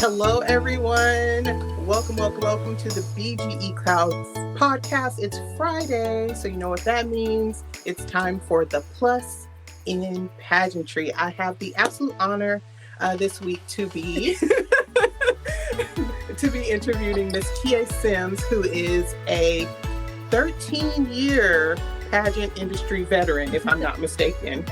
Hello, everyone. Welcome to the BGE Clouds podcast. It's Friday, so you know what that means. It's time for the Plus in Pageantry. I have the absolute honor this week to be interviewing Miss Keyace Sims, who is a 13-year pageant industry veteran, if I'm not mistaken.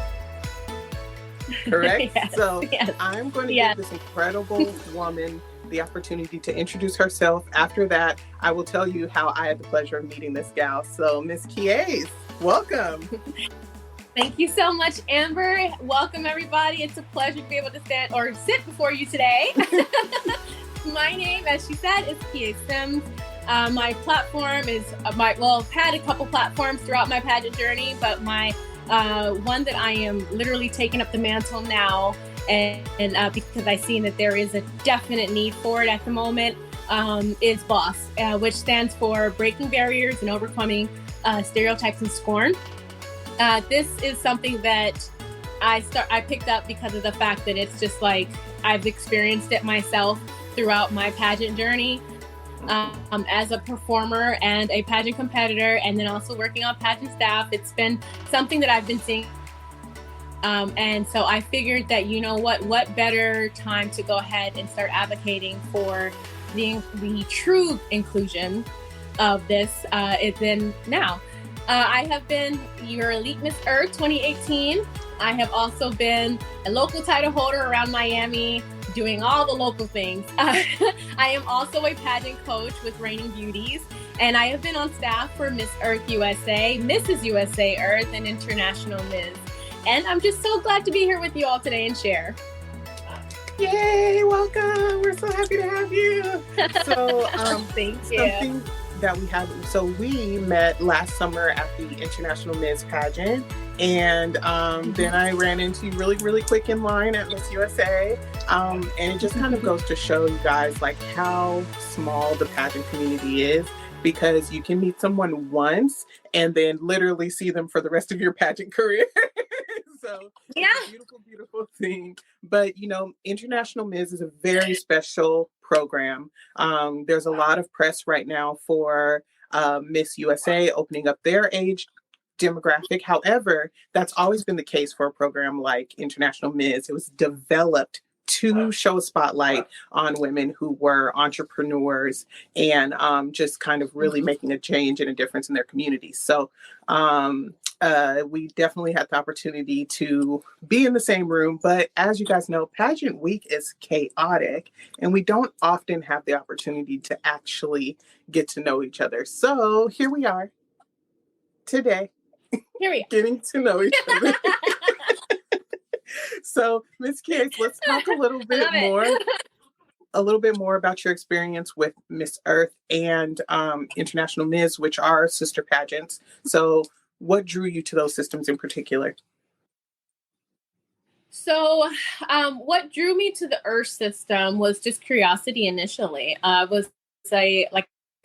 Correct? Yes. I'm going to give this incredible woman the opportunity to introduce herself. After that, I will tell you how I had the pleasure of meeting this gal. So, Miss Keyace, welcome. Thank you so much, Amber. Welcome, everybody. It's a pleasure to be able to stand or sit before you today. My name, as she said, is Keyace Sims. My platform is, I've had a couple platforms throughout my pageant journey, but my one that I am literally taking up the mantle now, and because I see that there is a definite need for it at the moment, is BOSS, which stands for Breaking Barriers and Overcoming Stereotypes and Scorn. This is something that I picked up because of the fact that it's just like I've experienced it myself throughout my pageant journey. As a performer and a pageant competitor, and then also working on pageant staff, it's been something that I've been seeing. And so I figured that, you know what better time to go ahead and start advocating for the true inclusion of this than now. I have been your Elite Miss Earth 2018. I have also been a local title holder around Miami, doing all the local things. I am also a pageant coach with Reigning Beauties, and I have been on staff for Miss Earth USA, Mrs. USA Earth, and International Ms. And I'm just so glad to be here with you all today and share. Yay, welcome. We're so happy to have you. So thank you. We met last summer at the International Ms. pageant, and then I ran into you really quick in line at Miss USA, and it just kind of goes to show you guys like how small the pageant community is, because you can meet someone once and then literally see them for the rest of your pageant career. So it's a beautiful thing. But, you know, International Ms. is a very special program. There's a lot of press right now for Miss USA opening up their age demographic. However, that's always been the case for a program like International Ms. It was developed to show a spotlight on women who were entrepreneurs and just kind of really making a change and a difference in their communities. So we definitely had the opportunity to be in the same room. But as you guys know, pageant week is chaotic, and we don't often have the opportunity to actually get to know each other. So here we are today. Getting to know each other. So, Ms. Keyace, let's talk a little bit more about your experience with Miss Earth and International Ms., which are sister pageants. So, what drew you to those systems in particular? So, what drew me to the Earth system was just curiosity initially. Like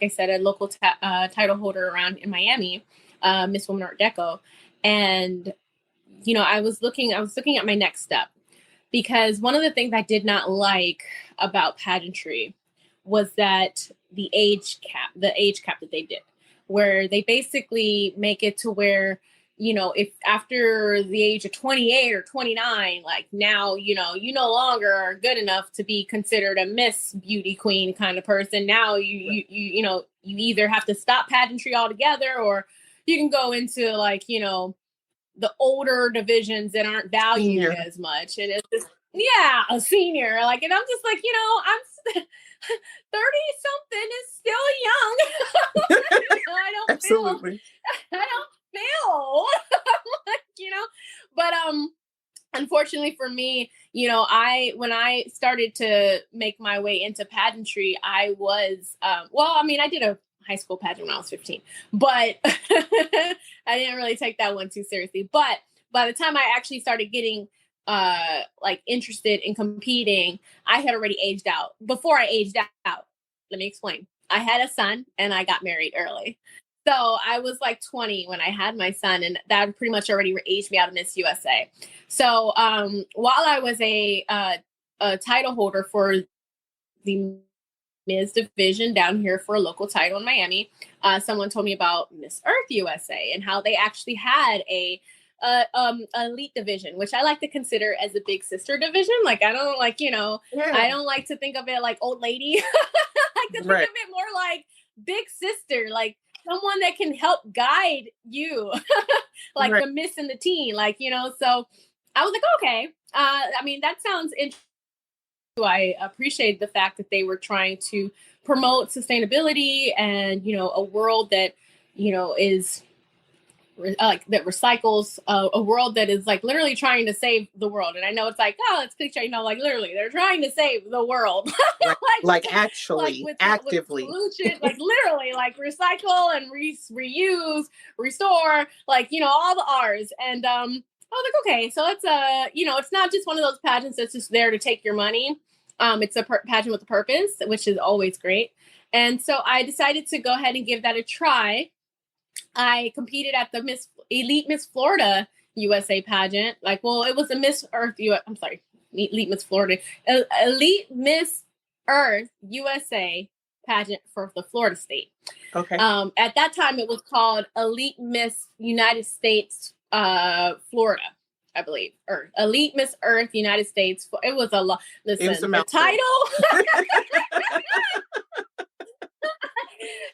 I said, a local title holder around in Miami, Miss Woman Art Deco, and you know, I was looking at my next step, because one of the things I did not like about pageantry was that the age cap that they did, where they basically make it to where, you know, if after the age of 28 or 29, like now, you know, you no longer are good enough to be considered a Miss Beauty Queen kind of person. Now you either have to stop pageantry altogether, or you can go into like, you know, the older divisions that aren't valued as much. And it's just, a senior. Like, and I'm just like, you know, I'm 30 something is still young. I don't feel like, you know, but, unfortunately for me, you know, when I started to make my way into pageantry, I was, I did a high school pageant when I was 15, but I didn't really take that one too seriously. But by the time I actually started getting interested in competing, I had already aged out. Before I aged out, let me explain. I had a son and I got married early. So I was like 20 when I had my son, and that pretty much already aged me out of Miss USA. So while I was a title holder for the Ms. Division down here for a local title in Miami. Someone told me about Miss Earth USA and how they actually had a elite division, which I like to consider as a big sister division. Like, I don't like, I don't like to think of it like old lady. I like to think of it more like big sister, like someone that can help guide you, like the miss and the teen, like, so I was like, okay. I mean, that sounds interesting. I appreciate the fact that they were trying to promote sustainability and, a world that, is like that recycles, a world that is like literally trying to save the world. And I know it's like, oh, it's cliche, like literally they're trying to save the world. like actually, like actively, with solution, like literally, like recycle and reuse, restore, like, all the R's. And I was like, okay, so it's it's not just one of those pageants that's just there to take your money. It's a pageant with a purpose, which is always great. And so I decided to go ahead and give that a try. I competed at the Elite Miss Florida USA pageant. Like, well, it was a Miss Earth I'm sorry, Elite Miss Florida, Elite Miss Earth USA pageant for the Florida state. Okay. At that time, it was called Elite Miss United States Florida, I believe, or Elite Miss Earth United States. It was a lot. Listen, the title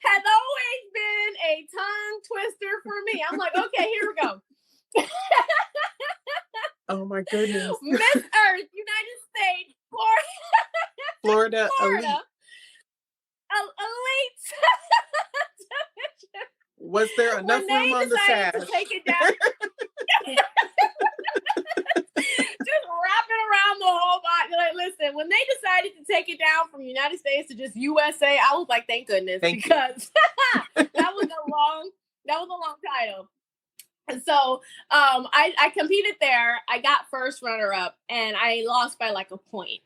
has always been a tongue twister for me. I'm like, okay, here we go. Oh my goodness. Miss Earth United States Florida Elite. Was there enough room on the sash? To take it down. Just wrap it around the whole body. Like, listen, when they decided to take it down from United States to just USA, I was like, thank goodness, because that was a long title. And so I competed there. I got first runner up and I lost by like a point.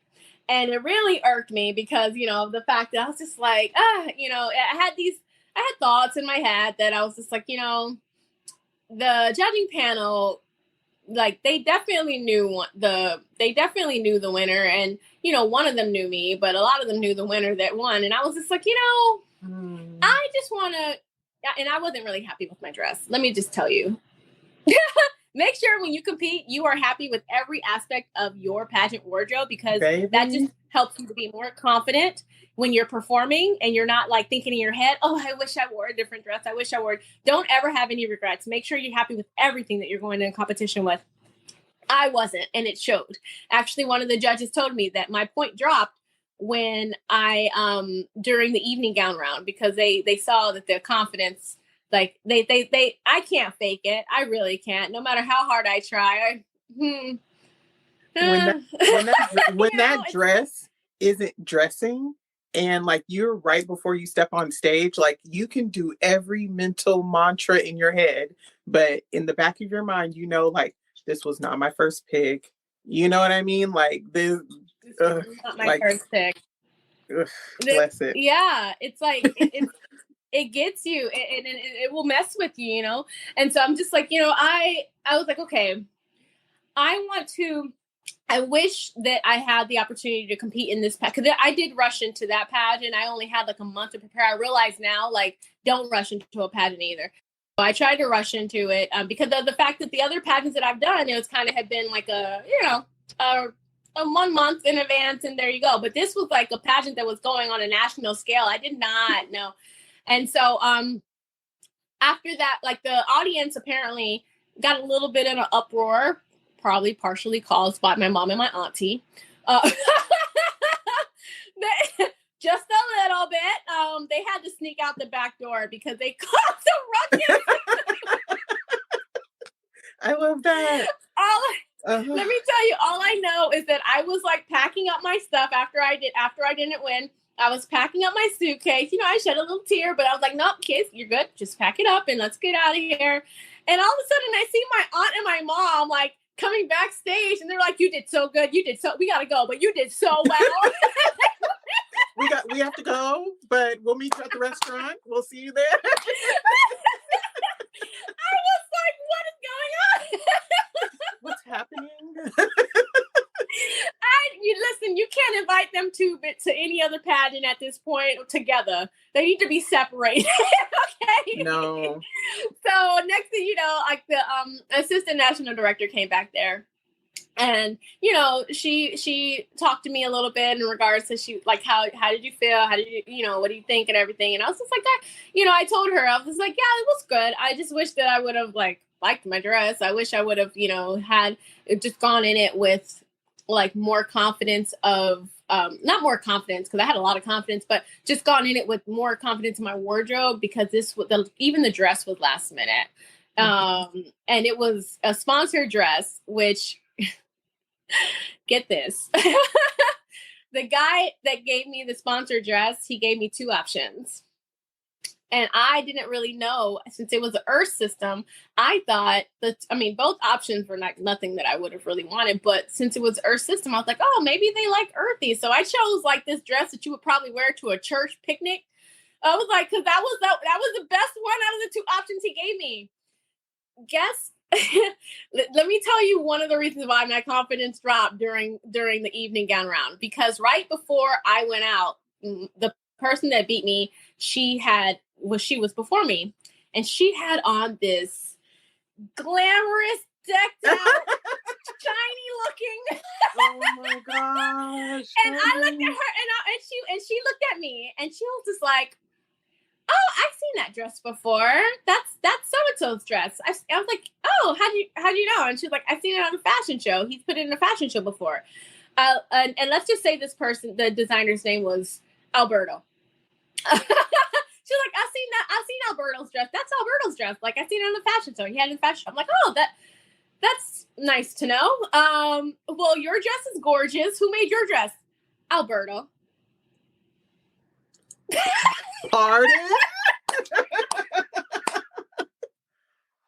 And it really irked me because, the fact that I was just like, I had thoughts in my head that I was just like, the judging panel, like they definitely knew the winner, and one of them knew me, but a lot of them knew the winner that won. And I was just like, I just want to, and I wasn't really happy with my dress. Let me just tell you. Make sure when you compete, you are happy with every aspect of your pageant wardrobe, because that just helps you to be more confident when you're performing and you're not like thinking in your head, oh, I wish I wore a different dress. I wish I wore. Don't ever have any regrets. Make sure you're happy with everything that you're going in competition with. I wasn't, and it showed. Actually, one of the judges told me that my point dropped when I during the evening gown round, because they saw that the confidence, like I can't fake it. I really can't. No matter how hard I try. When that dress isn't dressing, and like you're right before you step on stage, like you can do every mental mantra in your head, but in the back of your mind, like this was not my first pick. You know what I mean? Like this is not my first pick. Bless it. Yeah, it's like it gets you, and it will mess with you, And so I'm just like, I was like, okay, I wish that I had the opportunity to compete in this pageant, because I did rush into that pageant. I only had like a month to prepare. I realize now, like, don't rush into a pageant either. So I tried to rush into it because of the fact that the other pageants that I've done, it was kind of had been like a 1 month in advance, and there you go. But this was like a pageant that was going on a national scale. I did not know. And so after that, like the audience apparently got a little bit in an uproar, probably partially caused by my mom and my auntie. Just a little bit. They had to sneak out the back door because they caused a ruckus. I love that. Let me tell you, all I know is that I was like packing up my stuff after I didn't win. I was packing up my suitcase. I shed a little tear, but I was like, nope, kids, you're good. Just pack it up and let's get out of here. And all of a sudden I see my aunt and my mom like coming backstage, and they're like, you did so good. We got to go, but you did so well. We have to go, but we'll meet you at the restaurant. We'll see you there. I was like, what is going on? What's happening? Listen, you can't invite invite them to any other pageant at this point together. They need to be separated. Okay. No. So next thing you know, like the assistant national director came back there. And, you know, she talked to me a little bit in regards to how did you feel? How did you, what do you think and everything? And I was just like, I told her, I was like, yeah, it was good. I just wish that I would have liked my dress. I wish I would have, had just gone in it with like more confidence of, not more confidence, because I had a lot of confidence, but just gone in it with more confidence in my wardrobe, because even the dress was last minute. And it was a sponsored dress, which get this. The guy that gave me the sponsored dress, he gave me two options. And I didn't really know, since it was an Earth system, I thought both options were nothing that I would have really wanted. But since it was Earth system, I was like, oh, maybe they like earthy. So I chose like this dress that you would probably wear to a church picnic. I was like, because that was the best one out of the two options he gave me. Guess. Let me tell you one of the reasons why my confidence dropped during the evening gown round, because right before I went out, the person that beat me, she was before me, and she had on this glamorous, decked out, shiny looking. Oh my gosh! And I looked at her, and she looked at me, and she was just like, oh, I've seen that dress before. That's so-and-so's dress. I was like, oh, how do you know? And she was like, I've seen it on a fashion show. He's put it in a fashion show before. And let's just say this person, the designer's name was Alberto. She's like, I've seen Alberto's dress. That's Alberto's dress. Like, I've seen it on the fashion show. He had it in fashion show. I'm like, oh, that's nice to know. Well, your dress is gorgeous. Who made your dress? Alberto. Pardon?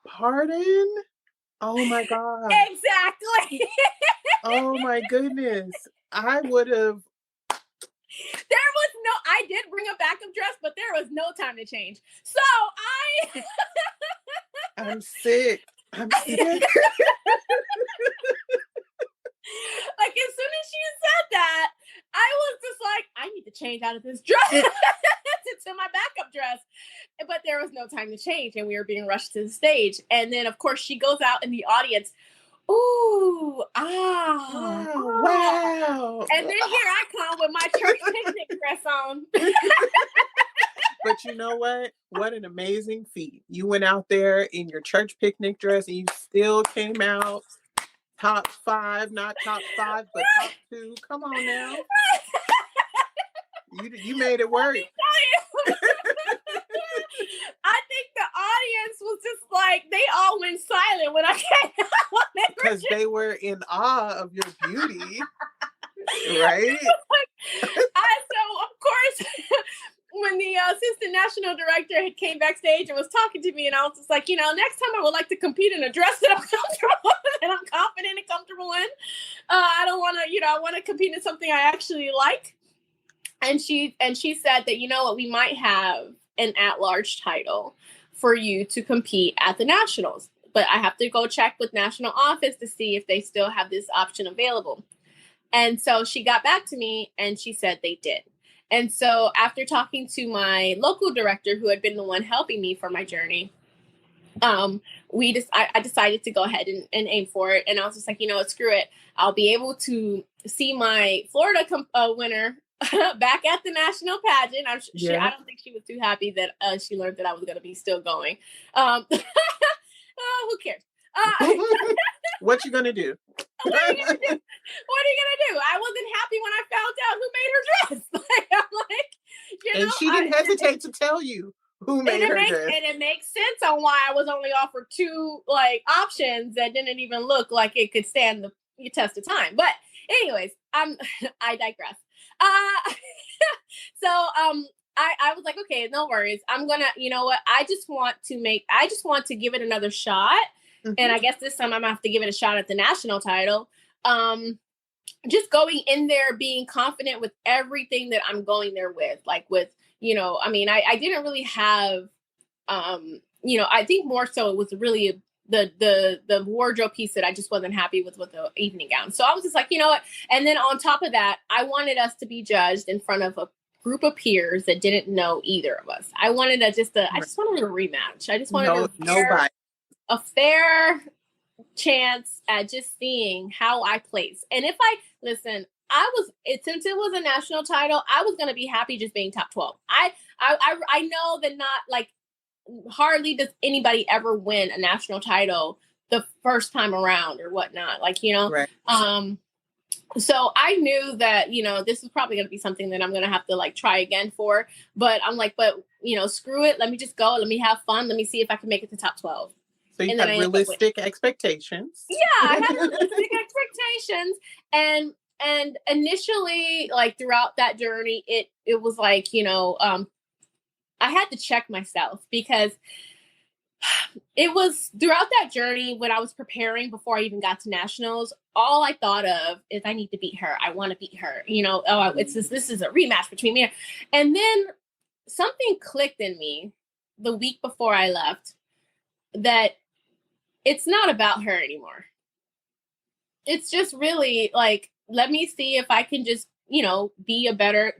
Pardon? Oh my God. Exactly. Oh my goodness. I would have. I did bring a backup dress, but there was no time to change. So I'm sick. Like, as soon as she said that, I was just like, I need to change out of this dress to my backup dress. But there was no time to change, and we were being rushed to the stage. And then, of course, she goes out in the audience. Ooh, wow. And then here I come with my church picnic dress on. But you know what? What an amazing feat. You went out there in your church picnic dress, and you still came out top 5, not top 5, but top 2. Come on now. You made it work. I think the audience was just like, they all went silent when I came out. Because they were in awe of your beauty. Right? So, of course, when the assistant national director came backstage and was talking to me, and I was just like, next time I would like to compete in a dress that I'm comfortable and I'm confident and comfortable in. I don't want to, I want to compete in something I actually like. And she said that, we might have an at-large title for you to compete at the nationals, but I have to go check with national office to see if they still have this option available. And so she got back to me and she said they did. And so after talking to my local director, who had been the one helping me for my journey, I decided to go ahead and aim for it. And I was just like, screw it. I'll be able to see my Florida winner back at the national pageant. I don't think she was too happy that she learned that I was going to be still going. Who cares? What you gonna do? What are you gonna do? I wasn't happy when I found out who made her dress. And she didn't hesitate to tell you who made her dress. And it makes sense on why I was only offered 2 options that didn't even look like it could stand the test of time. But anyways, I digress. So I was like, okay, no worries. I'm gonna, I just want to give it another shot. Mm-hmm. And I guess this time I'm gonna have to give it a shot at the national title. Just going in there, being confident with everything that I'm going there with, I didn't really have, I think more so it was really the wardrobe piece that I just wasn't happy with the evening gown. So I was just like, you know what? And then on top of that, I wanted us to be judged in front of a group of peers that didn't know either of us. I wanted I just wanted a rematch. I just wanted a fair chance at just seeing how I place. And if since it was a national title, I was going to be happy just being top 12. I know that not like hardly does anybody ever win a national title the first time around or whatnot. Like, you know, right. So I knew that, you know, this was probably going to be something that I'm going to have to like try again for, but I'm like, you know, screw it. Let me just go. Let me have fun. Let me see if I can make it to top 12. So you had realistic expectations. Yeah, I had realistic expectations. And initially, like throughout that journey, it was like, you know, I had to check myself because it was throughout that journey when I was preparing before I even got to nationals, all I thought of is I need to beat her. I want to beat her. You know, this is a rematch between me. And then something clicked in me the week before I left that it's not about her anymore. It's just really like, let me see if I can just, you know, be a better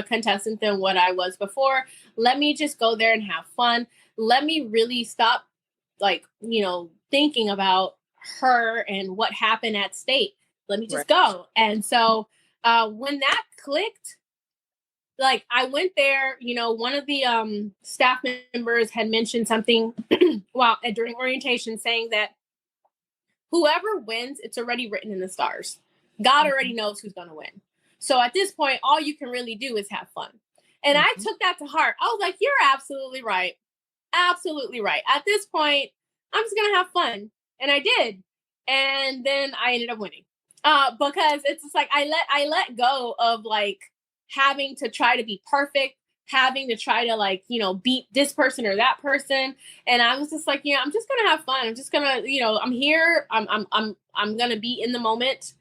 contestant than what I was before. Let me just go there and have fun. Let me really stop, like, you know, thinking about her and what happened at state. Let me just go. And so when that clicked, like I went there, you know, one of the staff members had mentioned something during orientation saying that whoever wins, it's already written in the stars. God already knows who's going to win. So at this point, all you can really do is have fun. And I took that to heart. I was like, you're absolutely right. Absolutely right. At this point, I'm just going to have fun. And I did. And then I ended up winning. Because it's just like, I let go of like having to try to be perfect, having to try to like, you know, beat this person or that person. And I was just like, you know, I'm just going to have fun. I'm just going to, you know, I'm here. I'm going to be in the moment.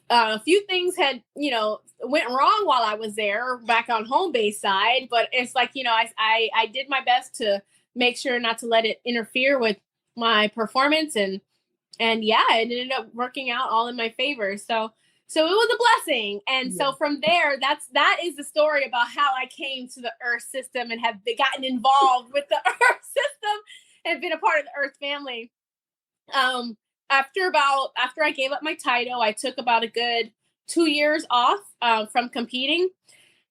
A few things had, you know, went wrong while I was there back on home base side, but it's like, you know, I did my best to make sure not to let it interfere with my performance. And yeah, it ended up working out all in my favor. So it was a blessing. And so from there, that is the story about how I came to the Earth system and have gotten involved with the Earth system and been a part of the Earth family. After I gave up my title, I took about a good 2 years off from competing.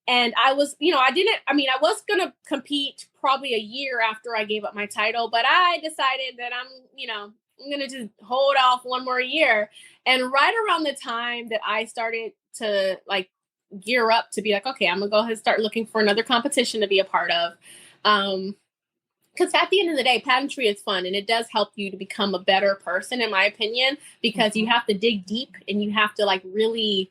And I was, you know, I was going to compete probably a year after I gave up my title, but I decided that I'm going to just hold off one more year. And right around the time that I started to like gear up to be like, okay, I'm going to go ahead and start looking for another competition to be a part of. Because at the end of the day, pageantry is fun and it does help you to become a better person, in my opinion, because you have to dig deep and you have to like really,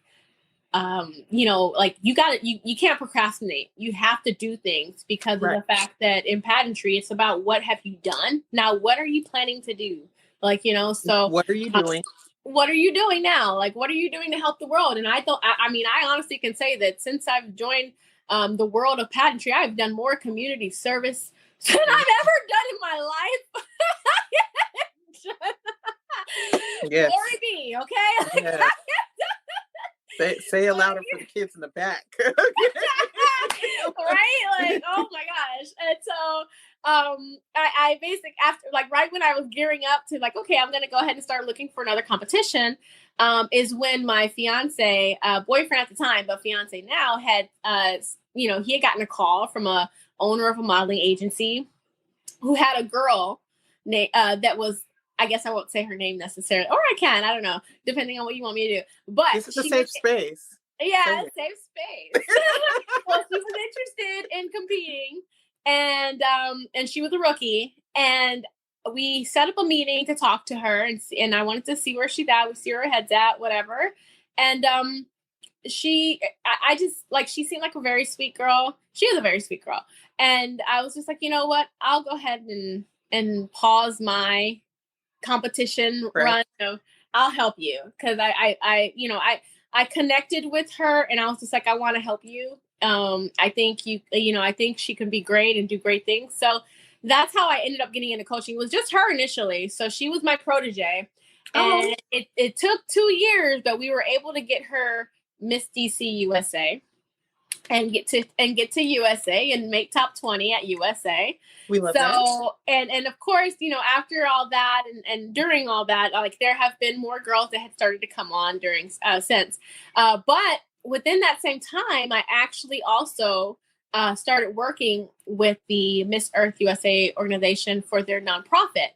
you know, like you can't procrastinate. You have to do things because of the fact that in pageantry, it's about what have you done? Now, what are you planning to do? Like, you know, so what are you doing? What are you doing now? Like, what are you doing to help the world? And I honestly can say that since I've joined the world of pageantry, I've done more community service than I've ever done in my life. Yes. Glory be, okay? Yes. Say it louder for the kids in the back. Right? Like, oh my gosh. And so I basically, after like right when I was gearing up to like, okay, I'm gonna go ahead and start looking for another competition, is when my fiance, boyfriend at the time, but fiance now, had he had gotten a call from a owner of a modeling agency who had a girl that was, I guess I won't say her name necessarily, or I can, I don't know, depending on what you want me to do. But this is a safe space. Yeah, safe space. Well, she was interested in competing, and she was a rookie, and we set up a meeting to talk to her, and I wanted to see where she's at, see where her head's at, whatever. And she seemed like a very sweet girl. She was a very sweet girl, and I was just like, you know what? I'll go ahead and pause my competition run. So I'll help you because I connected with her and I was just like, I want to help you. I think I think she can be great and do great things. So that's how I ended up getting into coaching. It was just her initially. So she was my protege. And it took 2 years, but we were able to get her Miss DC USA and get to USA and make top 20 at USA. We love that. And of course, you know, after all that and during all that, like there have been more girls that had started to come on during since. But within that same time, I actually also started working with the Miss Earth USA organization for their nonprofit,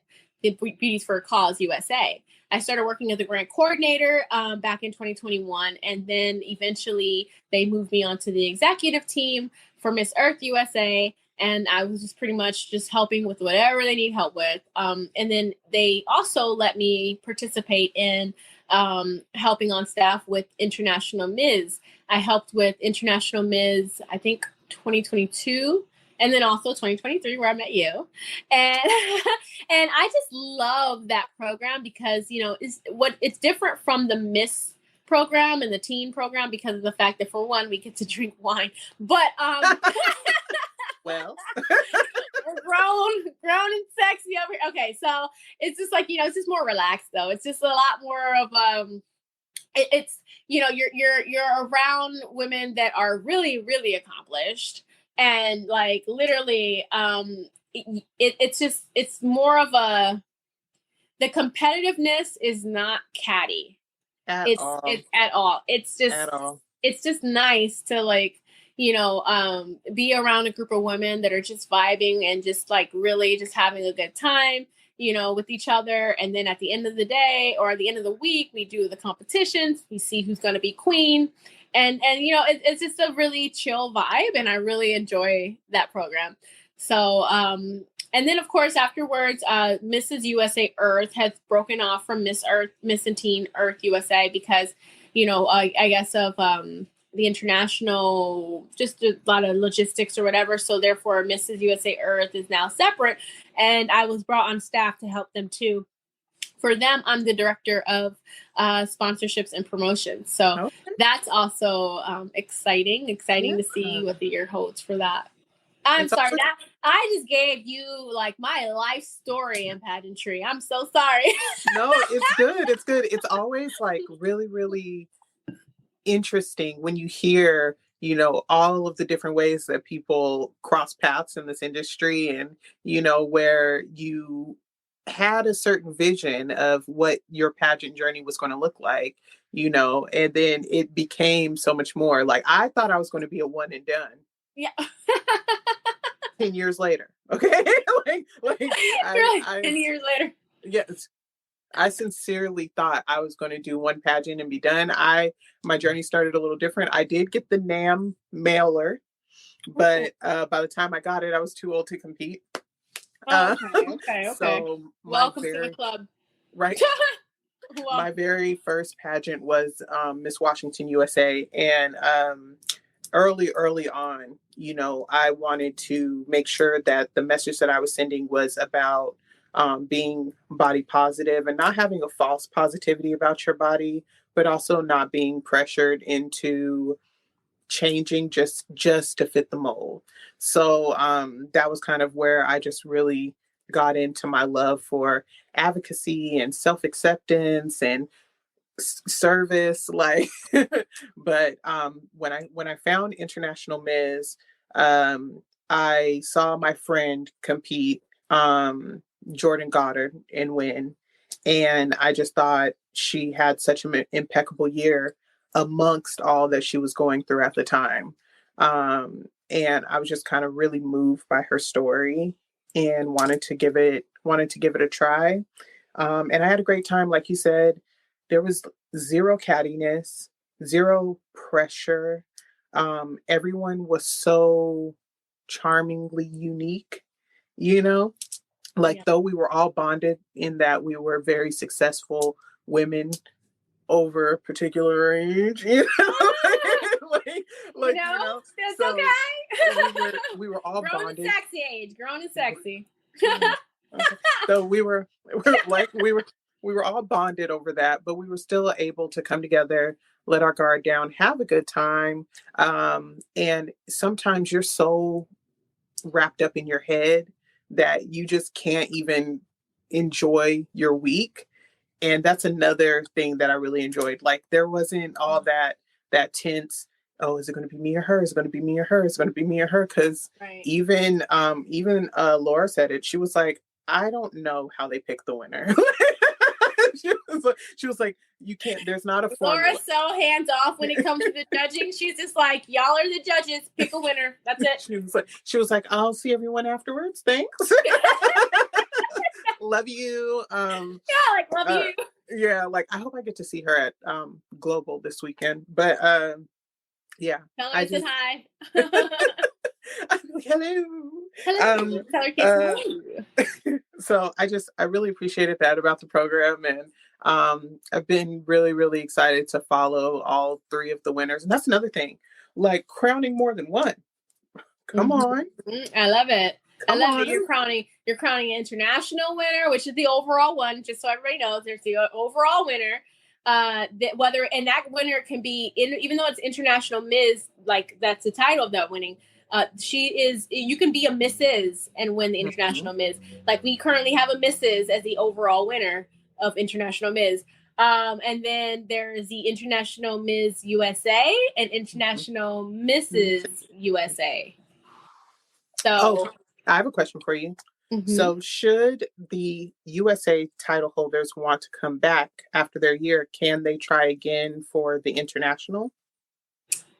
the Beauties for a Cause USA. I started working as a grant coordinator back in 2021, and then eventually they moved me onto the executive team for Miss Earth USA, and I was just pretty much just helping with whatever they need help with. And then they also let me participate in helping on staff with International Ms. I helped with International Ms. I think 2022. And then also 2023, where I met you. And and I just love that program because, you know, it's different from the Miss program and the teen program because of the fact that, for one, we get to drink wine. But well, we're grown and sexy over here. Okay, so it's just like, you know, it's just more relaxed though. It's just a lot more of it's, you know, you're around women that are really, really accomplished. And like literally, it's more of the competitiveness is not catty at all. It's just nice to like, you know, be around a group of women that are just vibing and just like really just having a good time, you know, with each other. And then at the end of the day or at the end of the week, we do the competitions. We see who's going to be queen. And you know, it's just a really chill vibe, and I really enjoy that program. So, and then of course afterwards, Mrs. USA Earth has broken off from Miss and Teen Earth USA because, you know, I guess of the international, just a lot of logistics or whatever. So therefore, Mrs. USA Earth is now separate, and I was brought on staff to help them too. For them, I'm the director of sponsorships and promotions. So that's also exciting to see what the year holds for that. I'm sorry. I just gave you like my life story in pageantry. I'm so sorry. No, it's good. It's good. It's always like really, really interesting when you hear, you know, all of the different ways that people cross paths in this industry, and, you know, where you had a certain vision of what your pageant journey was going to look like, you know, and then it became so much more. Like I thought I was going to be a one and done. Yeah. 10 years later. Okay. like 10 years later. Yes. I sincerely thought I was going to do one pageant and be done. My journey started a little different. I did get the NAM mailer, but by the time I got it, I was too old to compete. Okay. So welcome to the club. Right. My very first pageant was Miss Washington USA. And early on, you know, I wanted to make sure that the message that I was sending was about being body positive and not having a false positivity about your body, but also not being pressured into changing just to fit the mold. So that was kind of where I just really got into my love for advocacy and self-acceptance and service, like. But when I found International Ms., I saw my friend compete, Jordan Goddard, and win, and I just thought she had such an impeccable year amongst all that she was going through at the time. And I was just kind of really moved by her story and wanted to give it a try. And I had a great time. Like you said, there was zero cattiness, zero pressure. Everyone was so charmingly unique, you know, like though we were all bonded in that we were very successful women over a particular age, you know, like, you know, it's so okay. we were all grown bonded. And sexy age, grown and sexy. Okay. So we were all bonded over that, but we were still able to come together, let our guard down, have a good time. And sometimes you're so wrapped up in your head that you just can't even enjoy your week. And that's another thing that I really enjoyed. Like there wasn't all that tense, oh, is it going to be me or her? Is it going to be me or her? Is it going to be me or her? Because Right. even Laura said it. She was like, I don't know how they pick the winner. She was like, you can't. There's not a formula. Laura's so hands off when it comes to the judging. She's just like, y'all are the judges. Pick a winner. That's it. She was like, I'll see everyone afterwards. Thanks. Love you. Love you. Yeah, like I hope I get to see her at Global this weekend. But yeah. Tell her I said hi. Hello. Hello. Tell her kids hello. So I really appreciated that about the program, and I've been really, really excited to follow all three of the winners. And that's another thing, like crowning more than one. Come on. I love it. I love it. You're crowning an international winner, which is the overall one. Just so everybody knows, there's the overall winner. That winner can be even though it's international Ms. Like that's the title of that winning. You can be a Mrs. and win the international Ms. Like we currently have a Mrs. as the overall winner of international Ms. And then there's the international Ms. USA and international Mrs. USA. So I have a question for you. So should the USA title holders want to come back after their year, can they try again for the international?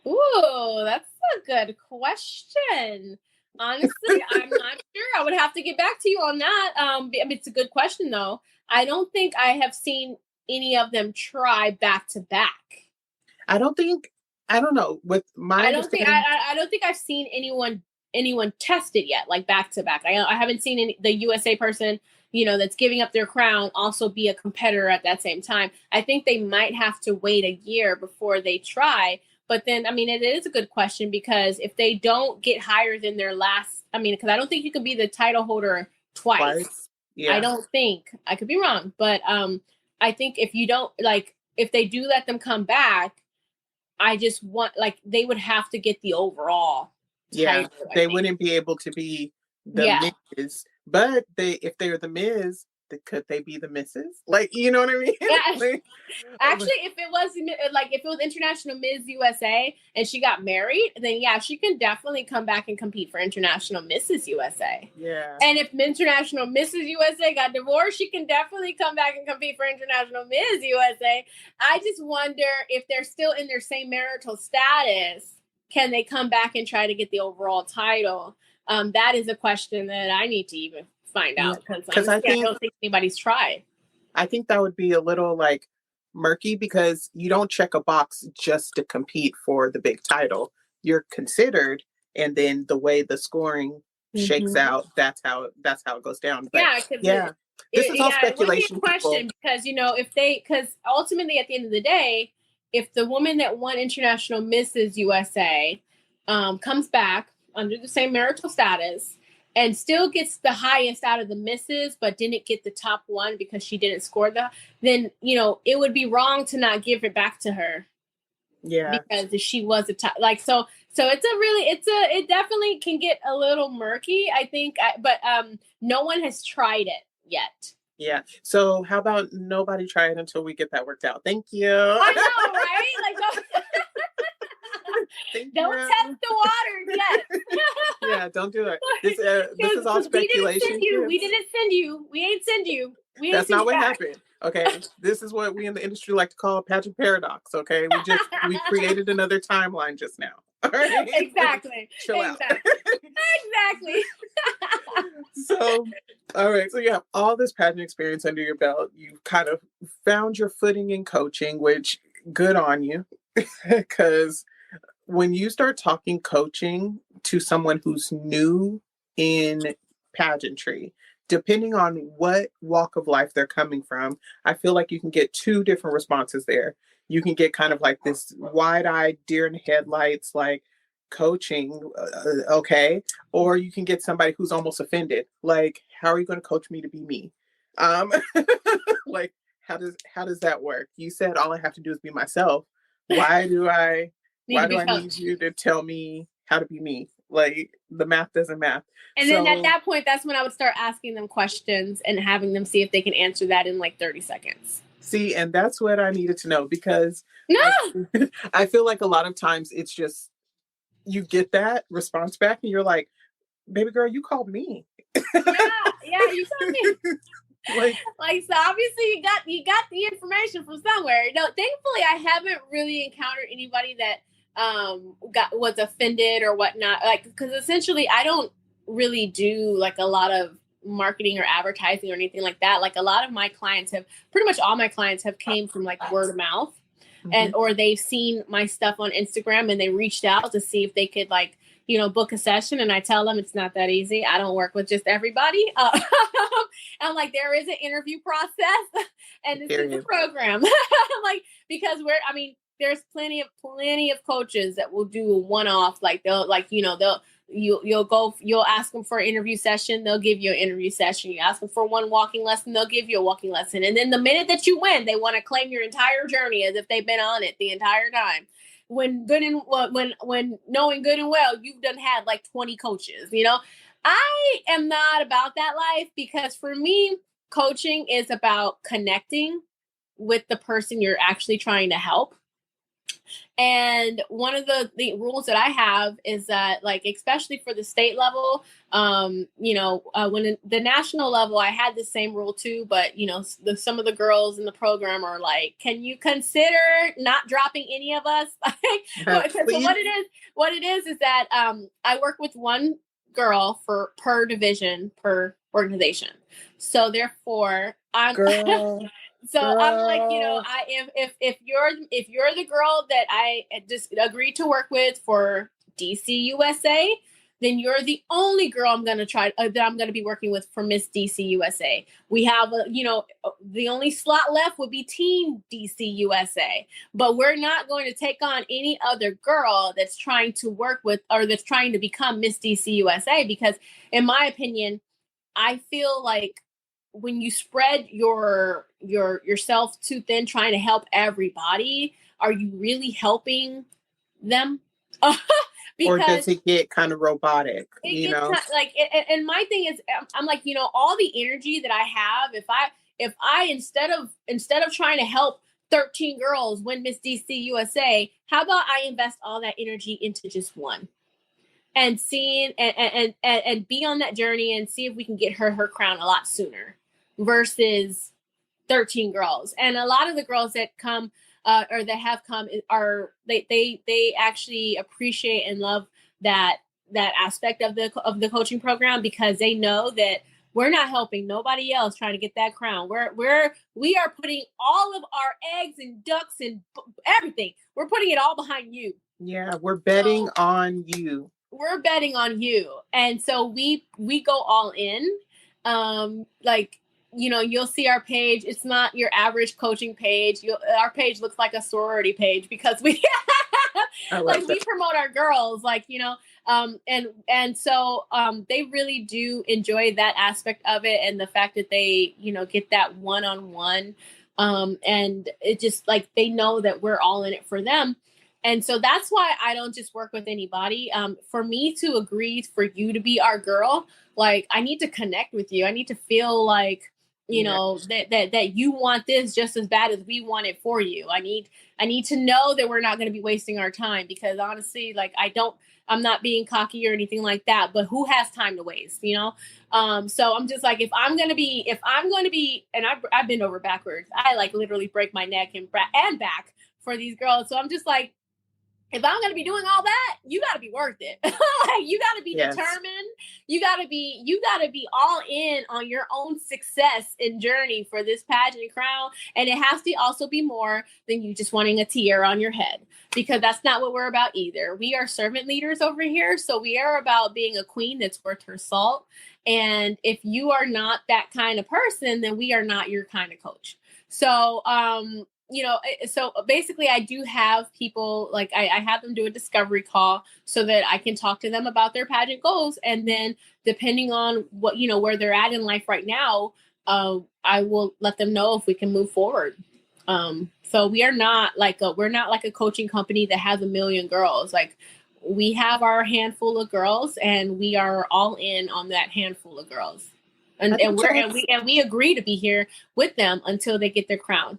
Ooh, that's a good question. Honestly, I'm not sure. I would have to get back to you on that. It's a good question, though. I don't think I have seen any of them try back to back. I don't know. With my I don't think I've seen anyone tested yet, like back to back. I haven't seen the USA person, that's giving up their crown also be a competitor at that same time. I think they might have to wait a year before they try. But then, it is a good question because if they don't get higher than their last, because I don't think you can be the title holder twice. Yeah. I don't think. I could be wrong. But I think if you don't, if they do let them come back, I just want, they would have to get the overall title. They wouldn't be able to be the Ms. But if they're the Ms., could they be the Mrs.? You know what I mean? Yeah. Actually, if it was international Ms. USA and she got married, then she can definitely come back and compete for international Mrs. USA. Yeah. And if international Mrs. USA got divorced, she can definitely come back and compete for international Ms. USA. I just wonder if they're still in their same marital status, can they come back and try to get the overall title? That is a question that I need to even find out because I don't think anybody's tried. I think that would be a little murky because you don't check a box just to compete for the big title. You're considered, and then the way the scoring shakes out, that's how it goes down. But, this is all speculation. It would be a question because ultimately at the end of the day, if the woman that won international Mrs. USA comes back under the same marital status and still gets the highest out of the misses, but didn't get the top one because she didn't score then, it would be wrong to not give it back to her. Yeah. Because she was a top, so it definitely can get a little murky, I think, but no one has tried it yet. Yeah. So how about nobody try it until we get that worked out? Thank you. I know, right? Don't test the water yet. Yeah, don't do it. This is all speculation. We didn't send you. We ain't send you. That's not what happened. Okay, this is what we in the industry like to call a pageant paradox. Okay, we created another timeline just now. All right? Exactly. Chill out. Exactly. So, all right. So you have all this pageant experience under your belt. You've kind of found your footing in coaching, which good on you, because when you start talking coaching to someone who's new in pageantry, depending on what walk of life they're coming from, I feel like you can get two different responses there. You can get kind of like this wide-eyed deer in the headlights, like coaching, okay, or you can get somebody who's almost offended, like, how are you going to coach me to be me? Like, how does that work? You said all I have to do is be myself. Why do I need you to tell me how to be me? Like the math doesn't math. And then at that point, that's when I would start asking them questions and having them see if they can answer that in like 30 seconds. See, and that's what I needed to know, because no, I feel like a lot of times it's just, you get that response back and you're like, baby girl, you called me. yeah, you called me. like so obviously you got the information from somewhere. No, thankfully I haven't really encountered anybody that was offended or whatnot, like, because essentially I don't really do like a lot of marketing or advertising or anything like that. Like a lot of my clients have, pretty much all my clients have came from like word of mouth, and or they've seen my stuff on Instagram and they reached out to see if they could like, you know, book a session. And I tell them it's not that easy. I don't work with just everybody. I'm like, there is an interview process and this is the program. Like, because there's plenty of coaches that will do a one-off. Like they'll like, you know, you'll ask them for an interview session. They'll give you an interview session. You ask them for one walking lesson. They'll give you a walking lesson. And then the minute that you win, they want to claim your entire journey as if they've been on it the entire time. When knowing good and well, you've done had like 20 coaches, you know. I am not about that life, because for me, coaching is about connecting with the person you're actually trying to help. And one of the rules that I have is that, like, especially for the state level, you know, when the national level, I had the same rule too, but you know, some of the girls in the program are like, can you consider not dropping any of us? So what it is that I work with one girl per division, per organization. So therefore I'm I'm like, you know, if you're the girl that I just agreed to work with for DC USA, then you're the only girl I'm going to be working with for Miss DC USA. We have, you know, the only slot left would be Team DC USA, but we're not going to take on any other girl that's trying to work with, or that's trying to become Miss DC USA, because in my opinion, I feel like when you spread yourself too thin trying to help everybody, are you really helping them? Or does it get kind of robotic? You know, like, and my thing is, I'm like, you know, all the energy that I have, if I instead of trying to help 13 girls win Miss DC USA, how about I invest all that energy into just one, and seeing and be on that journey and see if we can get her crown a lot sooner versus 13 girls. And a lot of the girls that come or that have come are they actually appreciate and love that aspect of the coaching program, because they know that we're not helping nobody else trying to get that crown. We are putting all of our eggs and ducks and everything. We're putting it all behind you. Yeah, we're betting on you. We're betting on you. And so we go all in. Like, you know, you'll see our page. It's not your average coaching page. Our page looks like a sorority page, because we like we promote our girls, like, you know, and so they really do enjoy that aspect of it, and the fact that they, you know, get that one-on-one, and it just like they know that we're all in it for them. And so that's why I don't just work with anybody. For me to agree for you to be our girl, like, I need to connect with you. I need to feel like, you know, that you want this just as bad as we want it for you. I need to know that we're not going to be wasting our time, because honestly, like, I'm not being cocky or anything like that, but who has time to waste, you know? So I'm just like, if I'm going to be, and I've been over backwards, I like literally break my neck and back for these girls. So I'm just like, if I'm going to be doing all that, you got to be worth it. Like, you got to be determined. You got to be all in on your own success and journey for this pageant crown. And it has to also be more than you just wanting a tiara on your head, because that's not what we're about either. We are servant leaders over here. So we are about being a queen that's worth her salt. And if you are not that kind of person, then we are not your kind of coach. So, you know, so basically I do have people, like I have them do a discovery call so that I can talk to them about their pageant goals. And then depending on what, you know, where they're at in life right now, I will let them know if we can move forward. So we're not like a coaching company that has 1 million girls. Like, we have our handful of girls, and we are all in on that handful of girls, and we agree to be here with them until they get their crown.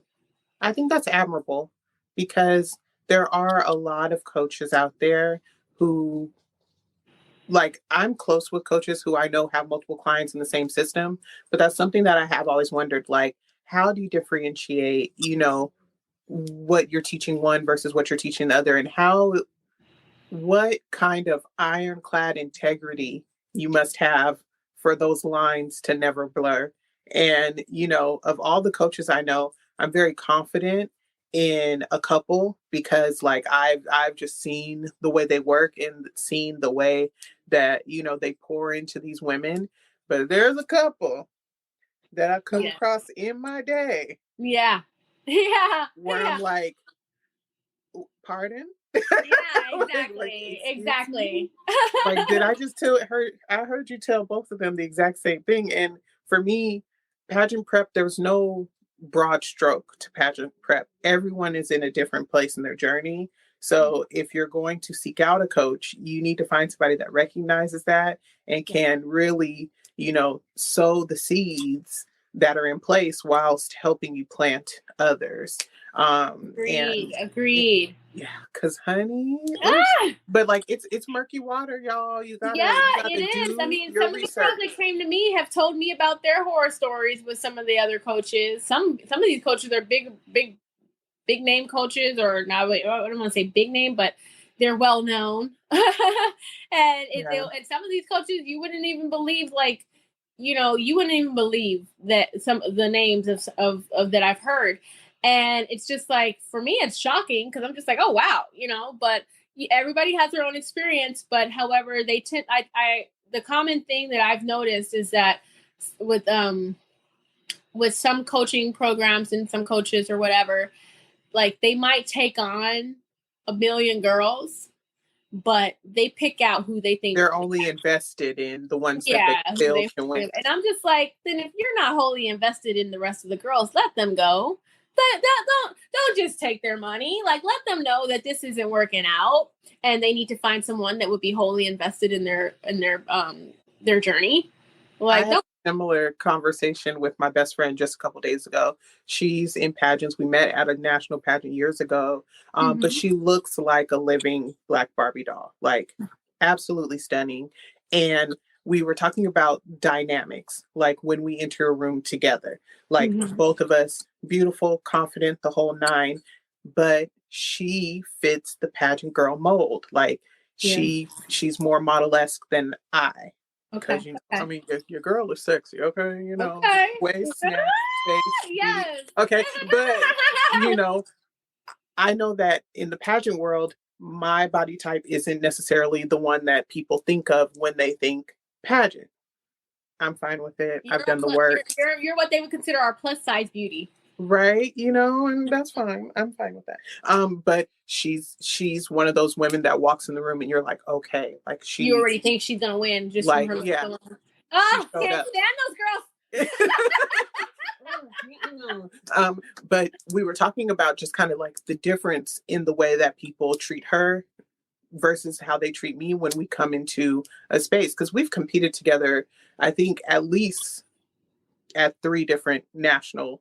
I think that's admirable, because there are a lot of coaches out there who, like, I'm close with coaches who I know have multiple clients in the same system, but that's something that I have always wondered, like, how do you differentiate, what you're teaching one versus what you're teaching the other, and what kind of ironclad integrity you must have for those lines to never blur. And, of all the coaches I know, I'm very confident in a couple, because, like, I've just seen the way they work and seen the way that, they pour into these women. But there's a couple that I've come across in my day. Yeah. Where I'm like, pardon? Yeah, exactly. Exactly. Like, did I just tell her? I heard you tell both of them the exact same thing. And for me, pageant prep, there was no broad stroke to pageant prep. Everyone is in a different place in their journey. So if you're going to seek out a coach, you need to find somebody that recognizes that and can really, sow the seeds that are in place whilst helping you plant others. Agreed. Yeah, because honey, but like it's murky water, y'all. You gotta it is. I mean, some of the girls that came to me have told me about their horror stories with some of the other coaches. Some of these coaches are big name coaches, or not. I don't want to say big name, but they're well known. And some of these coaches, you wouldn't even believe, like, you wouldn't even believe that some of the names of that I've heard. And it's just like, for me, it's shocking, because I'm just like, oh, wow, but everybody has their own experience. But however, they tend, the common thing that I've noticed is that with some coaching programs and some coaches or whatever, like, they might take on 1 million girls, but they pick out who they think they're only invested in the ones that they feel can win. And I'm just like, then if you're not wholly invested in the rest of the girls, let them go. Don't just take their money. Like, let them know that this isn't working out, and they need to find someone that would be wholly invested in their journey. Like, I had a similar conversation with my best friend just a couple days ago. She's in pageants. We met at a national pageant years ago, but she looks like a living Black Barbie doll, like absolutely stunning. And we were talking about dynamics, like when we enter a room together, like both of us, beautiful, confident, the whole nine, but she fits the pageant girl mold. Like, she's more model-esque than I. Because I mean, your girl is sexy, okay? Waist, snatch, face. Yes. Okay, but I know that in the pageant world, my body type isn't necessarily the one that people think of when they think pageant. I'm fine with it. I've done the work. You're what they would consider our plus size beauty. Right, and that's fine. I'm fine with that. But she's one of those women that walks in the room and you're like, okay, like you already think she's gonna win just like, from her. Yeah. Oh, can't stand those girls. But we were talking about just kind of like the difference in the way that people treat her versus how they treat me when we come into a space, because we've competed together, I think, at least at 3 different national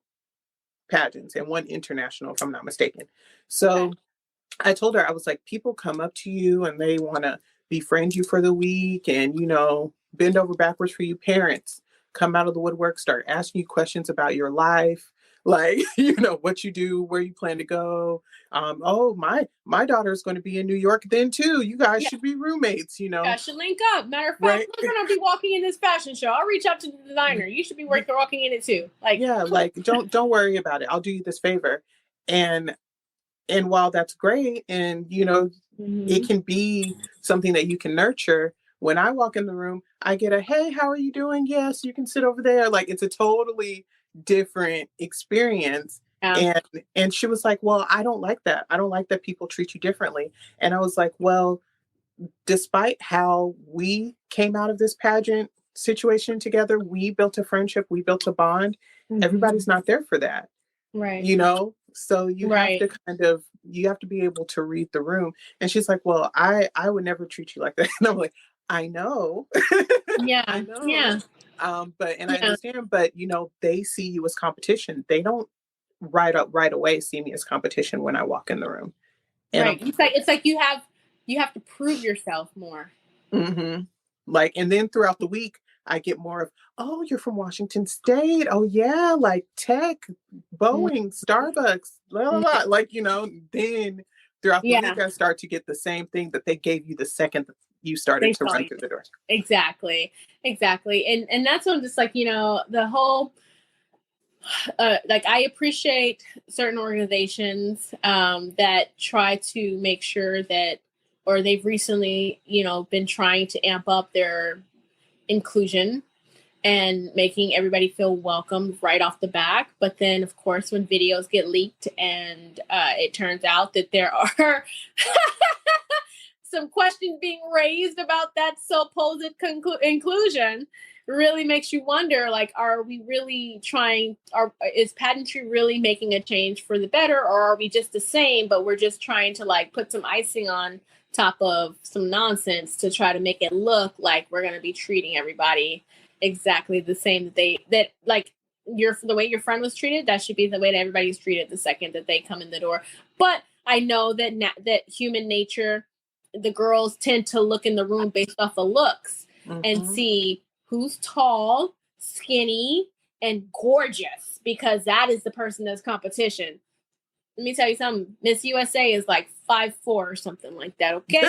pageants and 1 international, if I'm not mistaken. So I told her, I was like, people come up to you and they want to befriend you for the week and, bend over backwards for you. Parents come out of the woodwork, start asking you questions about your life, like, what you do, where you plan to go. Oh, my daughter's going to be in New York then too. You guys should be roommates, I should link up. Matter of fact, we're going to be walking in this fashion show. I'll reach out to the designer. You should be walking in it too. Like, like, don't worry about it. I'll do you this favor. And while that's great, and it can be something that you can nurture, when I walk in the room, I get a, hey, how are you doing? Yes, you can sit over there. Like, it's a totally different experience. And she was like, well, I don't like that. I don't like that people treat you differently. And I was like, well, despite how we came out of this pageant situation together, we built a friendship, we built a bond. Everybody's not there for that. Right. you know? So you have Right. to you have to be able to read the room. And she's like, well, I would never treat you like that. And I'm like, I know. I Yeah. know. Yeah. And I Yeah. understand, but they see you as competition. They don't right away see me as competition when I walk in the room. And I'm Right. It's like you have to prove yourself more. hmm like, and then throughout the week, I get more of, oh, you're from Washington State. Oh yeah, like tech, Boeing, Starbucks, blah, blah, blah. Like, then throughout the Yeah. week, I start to get the same thing that they gave you the second that you started They to saw run you. through the door. Exactly. Exactly. And that's when just like, the whole like I appreciate certain organizations that try to make sure that, or they've recently, been trying to amp up their inclusion and making everybody feel welcome right off the back. But then, of course, when videos get leaked and it turns out that there are some questions being raised about that supposed inclusion, really makes you wonder, like, are we really is pageantry really making a change for the better, or are we just the same, but we're just trying to like put some icing on top of some nonsense to try to make it look like we're going to be treating everybody exactly the same, that like the way your friend was treated, that should be the way that everybody's treated the second that they come in the door. But I know that that human nature, the girls tend to look in the room based off of looks and see who's tall, skinny, and gorgeous, because that is the person that's competition. Let me tell you something. Miss USA is like 5'4" or something like that, okay? She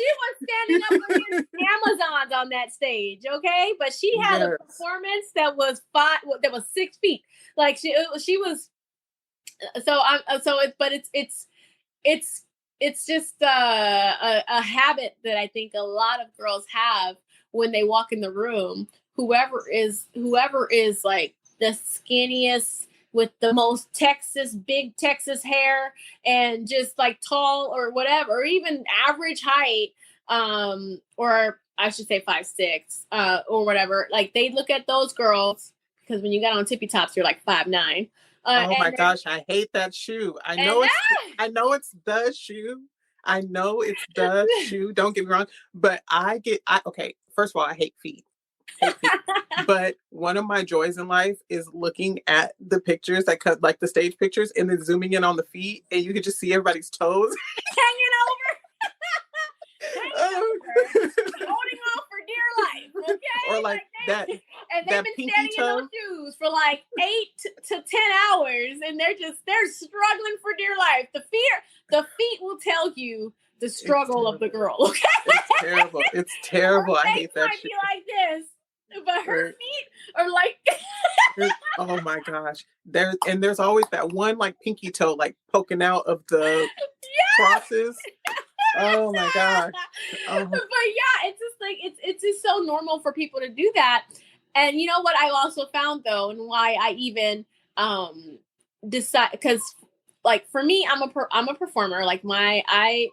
was standing up against Amazons on that stage, okay? But she had a performance that was 6 feet. Like she was. It's just a habit that I think a lot of girls have when they walk in the room. Whoever is like the skinniest with the most big Texas hair and just like tall or whatever, or even average height, or I should say 5'6", or whatever. Like they look at those girls, because when you got on tippy tops, you're like 5'9". Oh my gosh, I hate that shoe. I know it's the shoe. I know it's the shoe. Don't get me wrong, but okay. First of all, I hate feet. But one of my joys in life is looking at the pictures that cut, like the stage pictures, and then zooming in on the feet, and you can just see everybody's toes hanging over, holding on for dear life, okay? Or like that. And they've been standing in those shoes for like 8 to 10 hours, and they're struggling for dear life. The feet will tell you the struggle of the girl. Okay, it's terrible. It's terrible. I hate that. Might be like this, but her feet are like. Oh my gosh! There's always that one like pinky toe like poking out of the crosses. Oh my gosh. But yeah, it's just like it's just so normal for people to do that. And you know what I also found though, and why I even decide, because like for me, I'm a performer. Like I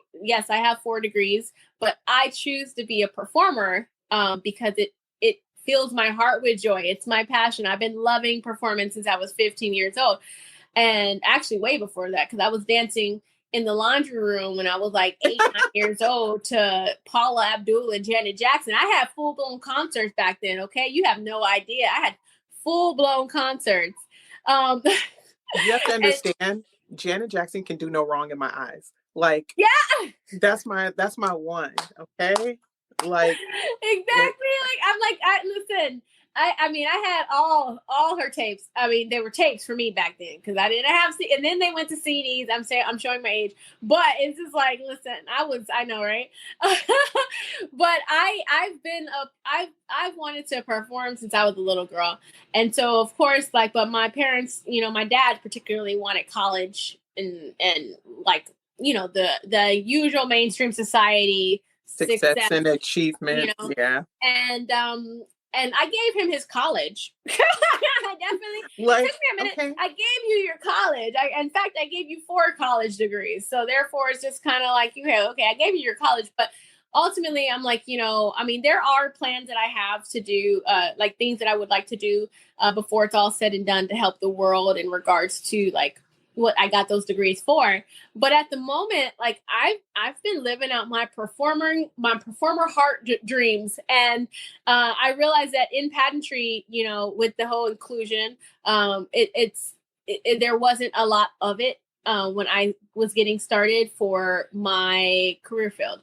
have 4 degrees, but I choose to be a performer because it fills my heart with joy. It's my passion. I've been loving performance since I was 15 years old, and actually way before that, because I was dancing in the laundry room when I was like 8, 9 years old to Paula Abdul and Janet Jackson. I had full-blown concerts back then, okay? You have no idea. I had full-blown concerts. You have to understand, Janet Jackson can do no wrong in my eyes. Like, yeah, that's my one, okay? Like, exactly. Listen, I mean, I had all her tapes. I mean, they were tapes for me back then, because I didn't have and then they went to CDs. I'm showing my age, but it's just like, listen, I know, right? But I've wanted to perform since I was a little girl, and so of course, like, but my parents, my dad particularly wanted college and like, the usual mainstream society success and achievement, yeah. And I gave him his college. I definitely. Like, it took me a minute. Okay. I gave you your college. In fact, I gave you 4 college degrees. So therefore, it's just kind of like, okay, I gave you your college, but ultimately I'm like, I mean, there are plans that I have to do, like things that I would like to do before it's all said and done to help the world in regards to like what I got those degrees for. But at the moment, like I've been living out my performer heart dreams. And I realized that in pageantry, with the whole inclusion, there wasn't a lot of it when I was getting started for my career field.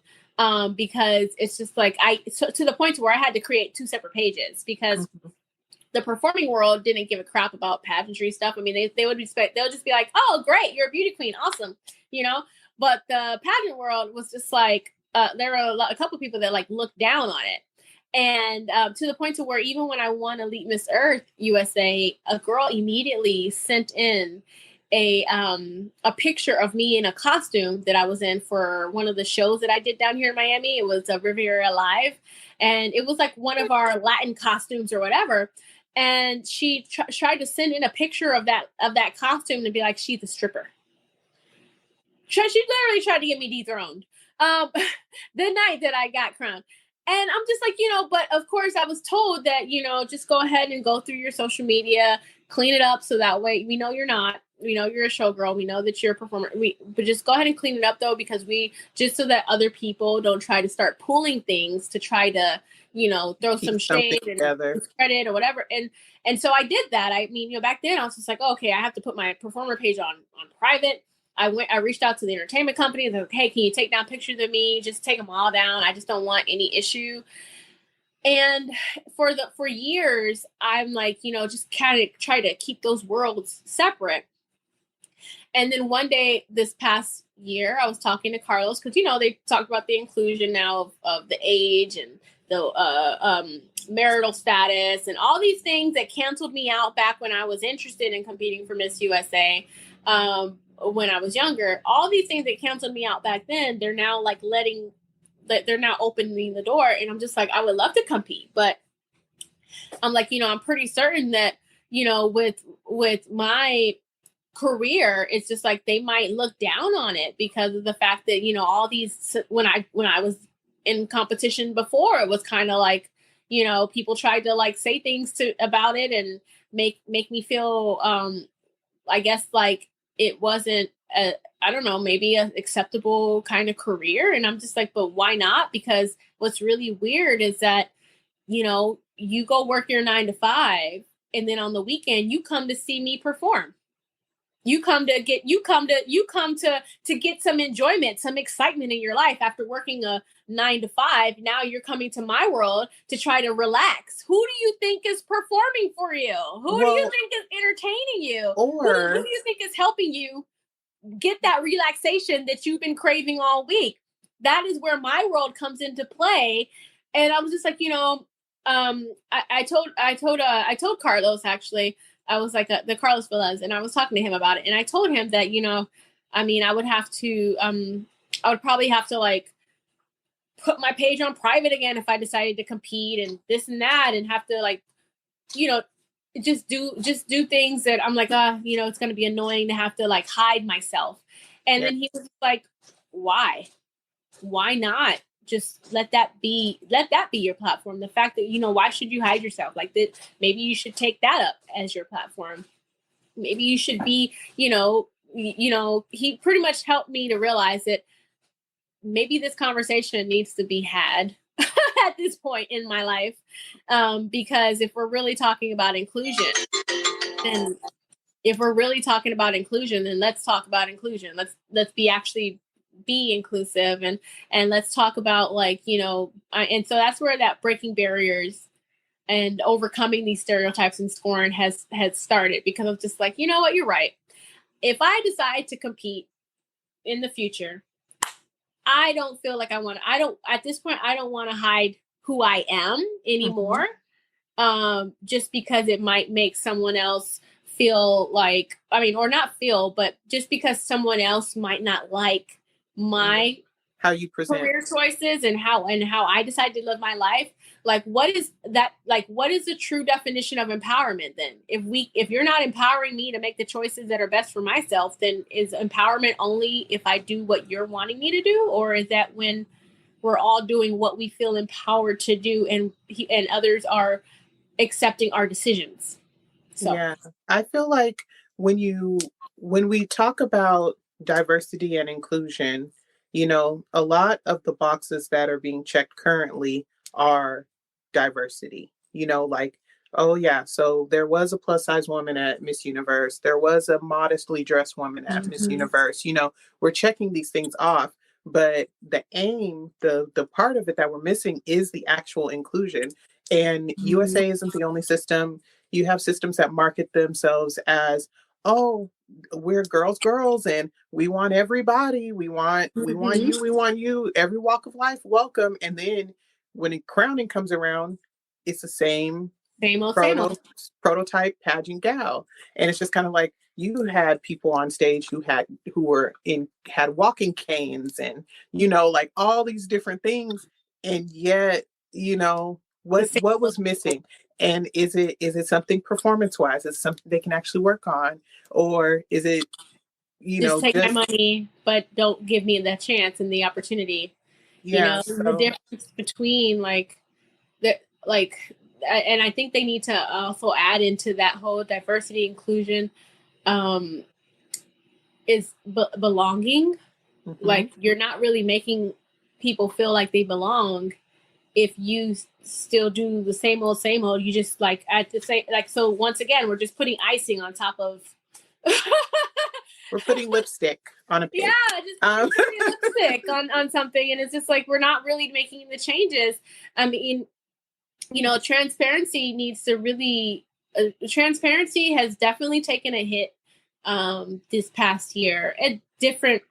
Because it's just like to the point where I had to create 2 separate pages because the performing world didn't give a crap about pageantry stuff. I mean, they'll just be like, oh, great, you're a beauty queen, awesome, But the pageant world was just like, there were a couple of people that like looked down on it. And to the point to where even when I won Elite Miss Earth USA, a girl immediately sent in a picture of me in a costume that I was in for one of the shows that I did down here in Miami. It was a Riviera Live, and it was like one of our Latin costumes or whatever. And she tried to send in a picture of that costume and be like, she's a stripper. She literally tried to get me dethroned the night that I got crowned. And I'm just like, but of course I was told that, just go ahead and go through your social media, clean it up. So that way we know you're not. We know you're a showgirl. We know that you're a performer. But just go ahead and clean it up, though, because just so that other people don't try to start pulling things to try to, throw some shade and credit or whatever. And so I did that. I mean, back then I was just like, oh, okay, I have to put my performer page on private. I reached out to the entertainment company and said, hey, can you take down pictures of me? Just take them all down. I just don't want any issue. And for years, I'm like, just kind of try to keep those worlds separate. And then one day this past year, I was talking to Carlos because, they talked about the inclusion now of the age and the marital status and all these things that canceled me out back when I was interested in competing for Miss USA when I was younger. All these things that canceled me out back then, they're now like they're now opening the door. And I'm just like, I would love to compete. But I'm like, I'm pretty certain that, with my career, it's just like they might look down on it because of the fact that all these when I was in competition before, it was kind of like people tried to like say things about it and make me feel I guess like it wasn't I don't know, maybe an acceptable kind of career. And I'm just like, but why not? Because what's really weird is that you go work your 9 to 5 and then on the weekend you come to see me perform. You come to get some enjoyment, some excitement in your life after working a 9 to 5. Now you're coming to my world to try to relax. Who do you think is performing for you? Who do you think is entertaining you? Who do you think is helping you get that relaxation that you've been craving all week? That is where my world comes into play. And I was just like, I told Carlos actually. I was like the Carlos Velez, and I was talking to him about it. And I told him that, I mean, I would probably have to like put my page on private again if I decided to compete and this and that, and have to like, just do things that I'm like, it's going to be annoying to have to like hide myself. And then he was like, why not? Just let that be your platform. The fact that, why should you hide yourself like that? Maybe you should take that up as your platform. Maybe you should be, he pretty much helped me to realize that maybe this conversation needs to be had at this point in my life. Because if we're really talking about inclusion, then let's talk about inclusion. Let's be inclusive and let's talk about like, and so that's where that breaking barriers and overcoming these stereotypes and scorn has started, because I'm just like, what, you're right. If I decide to compete in the future, I don't feel like at this point, I don't want to hide who I am anymore. Mm-hmm. Just because it might make someone else feel like, or not feel, but just because someone else might not like my how you present career choices and how I decide to live my life. Like, what is that? Like, what is the true definition of empowerment then? If you're not empowering me to make the choices that are best for myself, then is empowerment only if I do what you're wanting me to do? Or is that when we're all doing what we feel empowered to do, and others are accepting our decisions. So yeah, I feel like when we talk about diversity and inclusion, a lot of the boxes that are being checked currently are diversity. Like, oh yeah, so there was a plus size woman at Miss Universe. There was a modestly dressed woman at Miss Universe. We're checking these things off, but the part of it that we're missing is the actual inclusion. And USA isn't the only system. You have systems that market themselves as, oh, we're girls, and we want everybody. We want you, every walk of life, welcome. And then when crowning comes around, it's the same same old. prototype pageant gal. And it's just kind of like, you had people on stage who had walking canes and, like all these different things. And yet, what was missing? And is it something performance wise? Is it something they can actually work on? Or is it, just take my money, but don't give me the chance and the opportunity? Yeah, the difference between and I think they need to also add into that whole diversity inclusion is belonging. Mm-hmm. Like, you're not really making people feel like they belong if you still do the same old. You just so once again, we're just putting icing on top of we're putting lipstick on a pig. Yeah, just putting lipstick on something, and it's just like we're not really making the changes. I mean, transparency needs to really transparency has definitely taken a hit this past year at different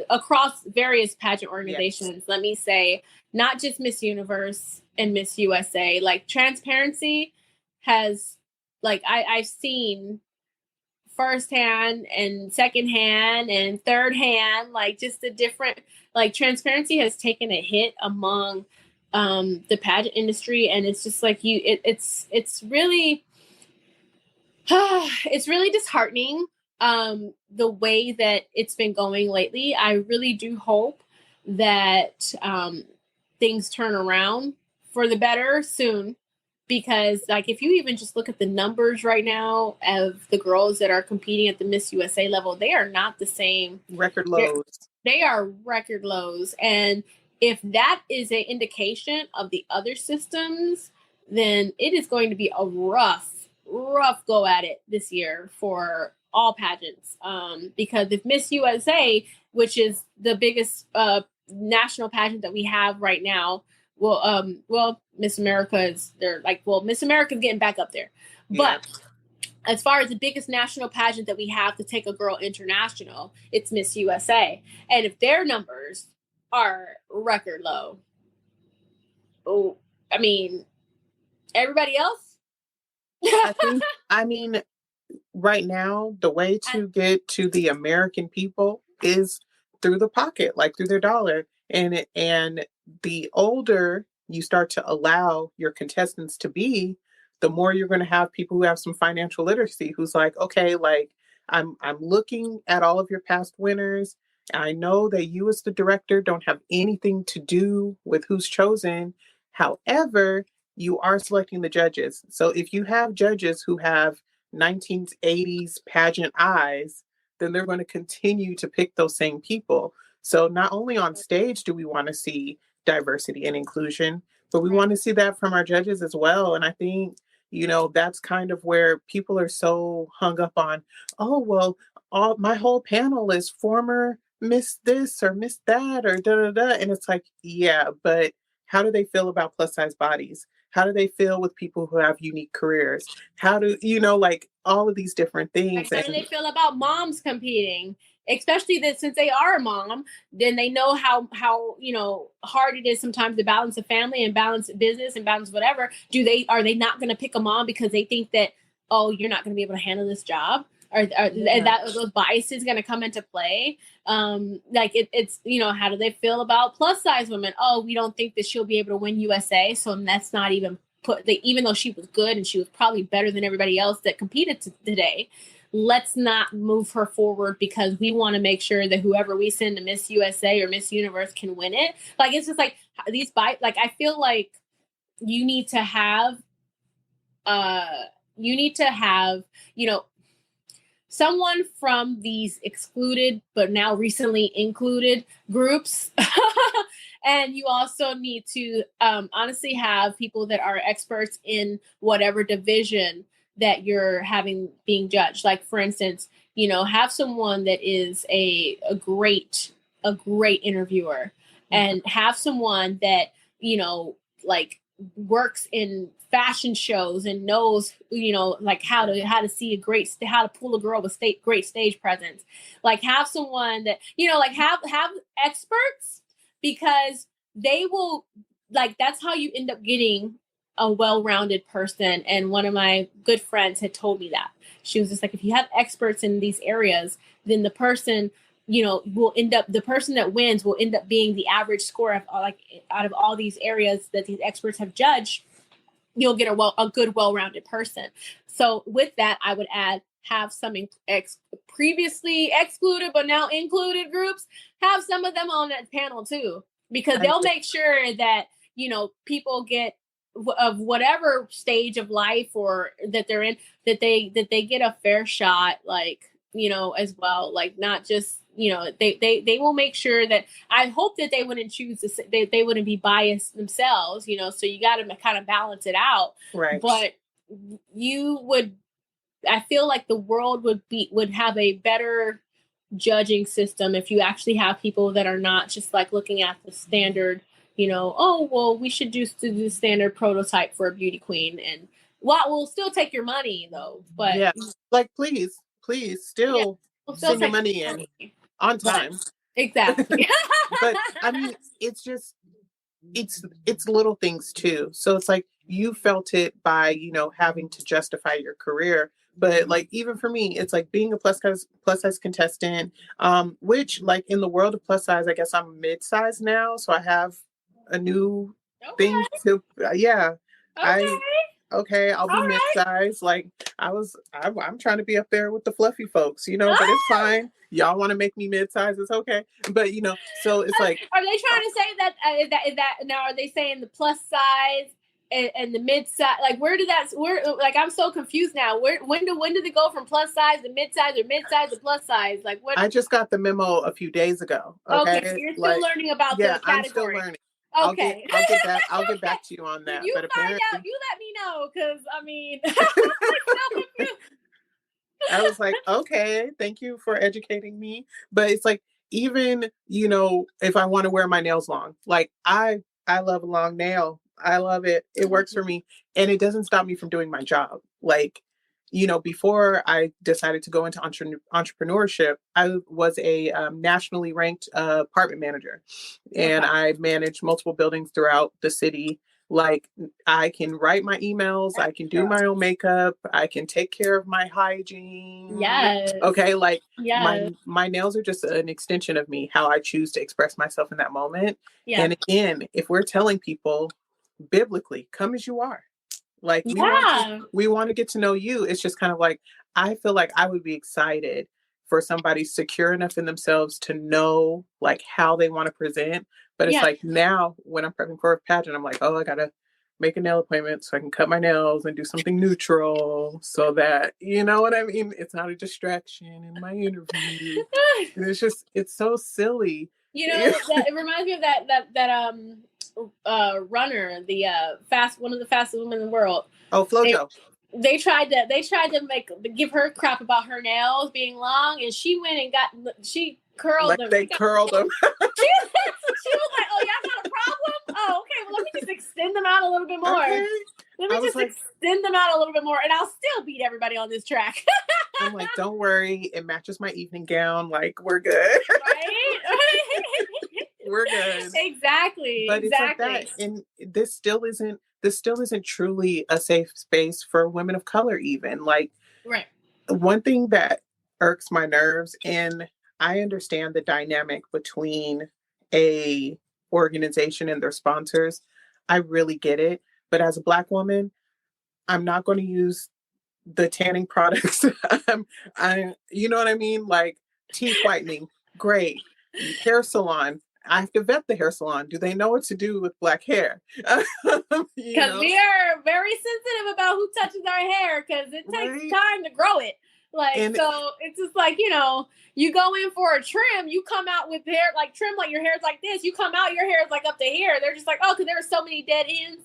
across various pageant organizations. Yes. Let me say, not just Miss Universe and Miss USA. Like, transparency has, like, I've seen firsthand and secondhand and third hand, like, just the different, like, transparency has taken a hit among the pageant industry. And it's just like it's really it's really disheartening the way that it's been going lately. I really do hope that things turn around for the better soon, because, like, if you even just look at the numbers right now of the girls that are competing at the Miss USA level, they are not the same. Record lows. They are record lows. And if that is an indication of the other systems, then it is going to be a rough go at it this year for all pageants. Because if Miss USA, which is the biggest national pageant that we have right now, well, Miss America is, Miss America's getting back up there. Yeah. But as far as the biggest national pageant that we have to take a girl international, it's Miss USA. And if their numbers are record low, I mean, everybody else? I mean, right now, the way to get to the American people is through the pocket, like through their dollar. And the older you start to allow your contestants to be, the more you're going to have people who have some financial literacy, who's like, okay, like, I'm looking at all of your past winners. I know that you as the director don't have anything to do with who's chosen. However, you are selecting the judges. So if you have judges who have 1980s pageant eyes, then they're going to continue to pick those same people. So not only on stage do we want to see diversity and inclusion, but we want to see that from our judges as well. And I think, that's kind of where people are so hung up on, oh, well, my whole panel is former Miss this or Miss that or da-da-da. And it's like, yeah, but how do they feel about plus size bodies? How do they feel with people who have unique careers? How do, like all of these different things. How do they feel about moms competing? Especially that since they are a mom, then they know how hard it is sometimes to balance a family and balance business and balance whatever. Are they not going to pick a mom because they think that, oh, you're not going to be able to handle this job? That those biases going to come into play? It's how do they feel about plus size women? Oh, we don't think that she'll be able to win USA, so that's not even even though she was good and she was probably better than everybody else that competed today. let's not move her forward because we want to make sure that whoever we send to Miss USA or Miss Universe can win it. Like, it's just like like, I feel like you need to have, you know, someone from these excluded but now recently included groups. And you also need to honestly have people that are experts in whatever division that you're having being judged. Like, for instance, you know, have someone that is a great interviewer, and have someone that, you know, like works in fashion shows and knows, you know, like how to see how to pull a girl with great stage presence. Like, have someone that, you know, like have experts, because they will, like, that's how you end up getting a well-rounded person. And one of my good friends had told me that. She was just like, if you have experts in these areas, then the person, you know, the person that wins will end up being the average score of, like, out of all these areas that these experts have judged. You'll get a good, well-rounded person. So with that, I would add, have some previously excluded but now included groups, have some of them on that panel too, because they'll make sure that, you know, people get of whatever stage of life or that they're in, that they get a fair shot, like, you know, as well. Like, not just, you know, they will make sure that, I hope that they wouldn't choose to, they wouldn't be biased themselves, you know, so you got to kind of balance it out. Right. But I feel like the world would have a better judging system if you actually have people that are not just like looking at the standard, you know, oh, well, we should just do the standard prototype for a beauty queen. And we'll still take your money though. But yeah, like, please still send your money in on time. But, exactly. But I mean, it's just, it's little things too. So it's like, you felt it by, you know, having to justify your career. But like, even for me, it's like being a plus size contestant, which, like, in the world of plus size, I guess I'm mid-size now. So I have a new thing to, I'll be mid-size. Like, I'm trying to be up there with the fluffy folks, you know, but it's fine. Y'all want to make me mid-size, it's okay. But, you know, so it's like, are they trying to say that now, are they saying the plus size and the mid-size, like, where like, I'm so confused now. When do they go from plus size to mid-size, or mid-size to plus size? Like, what? I just got the memo a few days ago. Okay, so you're still learning about the category. I'm still learning. Okay. I'll get back to you on that. You but find out, you let me know, because I mean, I was like, okay, thank you for educating me. But it's like, even, you know, if I want to wear my nails long, like, I love a long nail. I love it. It works for me. And it doesn't stop me from doing my job. Like, you know, before I decided to go into entrepreneurship, I was a nationally ranked apartment manager. And I managed multiple buildings throughout the city. Like, I can write my emails, I can do my own makeup, I can take care of my hygiene. Yes. Okay, like, my nails are just an extension of me, how I choose to express myself in that moment. Yeah. And again, if we're telling people biblically, come as you are. Like, we want to get to know you. It's just kind of like, I feel like I would be excited for somebody secure enough in themselves to know, like, how they want to present. But it's like, now when I'm prepping for a pageant, I'm like, oh, I got to make a nail appointment so I can cut my nails and do something neutral, so that, you know what I mean? It's not a distraction in my interview. And it's so silly. You know, it reminds me of that runner, one of the fastest women in the world. Oh, FloJo. They tried to give her crap about her nails being long, and she went and she curled them. They curled them. She was like, "Oh, y'all got a problem? Oh, okay. Well, let me just extend them out a little bit more. Okay. Let me just extend them out a little bit more, and I'll still beat everybody on this track." I'm like, don't worry, it matches my evening gown. Like, we're good. Right? We're good. Exactly. But it's like that, and this still isn't truly a safe space for women of color, even. Like, right. One thing that irks my nerves, and I understand the dynamic between a organization and their sponsors. I really get it. But as a Black woman, I'm not going to use the tanning products. You know what I mean? Like teeth whitening, great. Hair salon, I have to vet the hair salon. Do they know what to do with black hair? Because we are very sensitive about who touches our hair because it takes time to grow it. Like, and so it's just like, you know, you go in for a trim, you come out with hair, like trim, like your hair's like this. You come out, your hair is like up to here. They're just like, oh, because there were so many dead ends.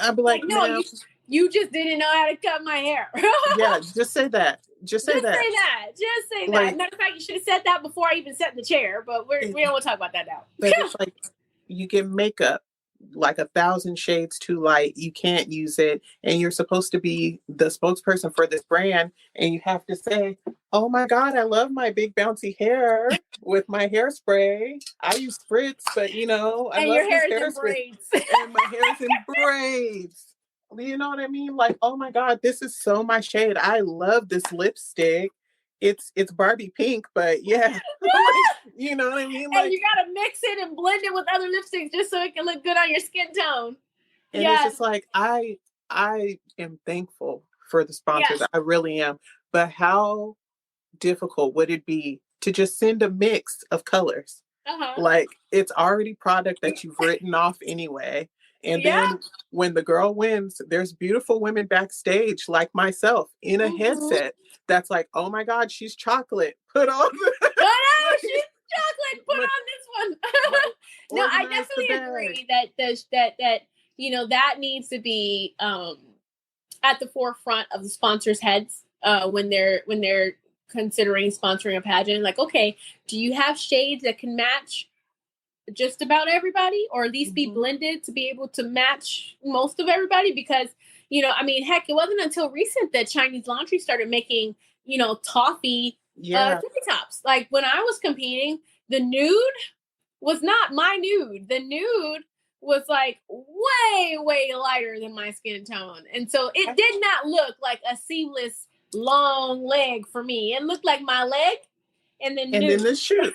I'd be like, no, you just didn't know how to cut my hair. Yeah, just say that. Just say that. Just say that. Matter of fact, you should have said that before I even sat in the chair, but we don't want to talk about that now. But it's like you get makeup like 1,000 shades too light. You can't use it. And you're supposed to be the spokesperson for this brand. And you have to say, oh my God, I love my big bouncy hair with my hairspray. I use spritz, but you know, I love your hair is in braids. And my hair is in braids. You know what I mean? Like, oh my God, this is so my shade. I love this lipstick. It's Barbie pink, but yeah, you know what I mean? Like, and you gotta mix it and blend it with other lipsticks just so it can look good on your skin tone. And it's just like, I am thankful for the sponsors. Yes. I really am. But how difficult would it be to just send a mix of colors? Like, it's already product that you've written off anyway. And then when the girl wins, there's beautiful women backstage like myself in a headset that's like, oh my God, she's chocolate. Put on she's chocolate. Put on this one. No, I definitely agree that you know, that needs to be at the forefront of the sponsors' heads when they're considering sponsoring a pageant. Like, okay, do you have shades that can match just about everybody, or at least be blended to be able to match most of everybody? Because, you know, I mean, heck, it wasn't until recent that Chinese Laundry started making, you know, toffee tippy tops. Like when I was competing, the nude was not my nude. The nude was like way lighter than my skin tone. And so it did not look like a seamless long leg for me. It looked like my leg and then the shoe.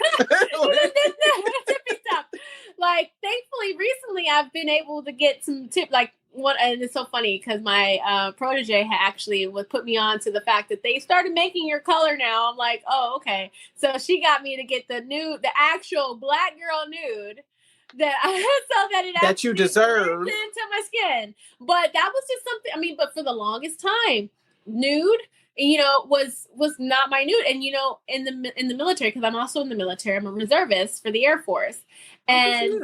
Like, thankfully, recently I've been able to get some and it's so funny because my protege actually would put me on to the fact that they started making your color now. I'm like, oh, okay. So she got me to get the actual black girl nude that you deserve into my skin. But that was just something. I mean, but for the longest time, nude, you know, was not my nude. And, you know, in the military, because I'm also in the military, I'm a reservist for the Air Force. And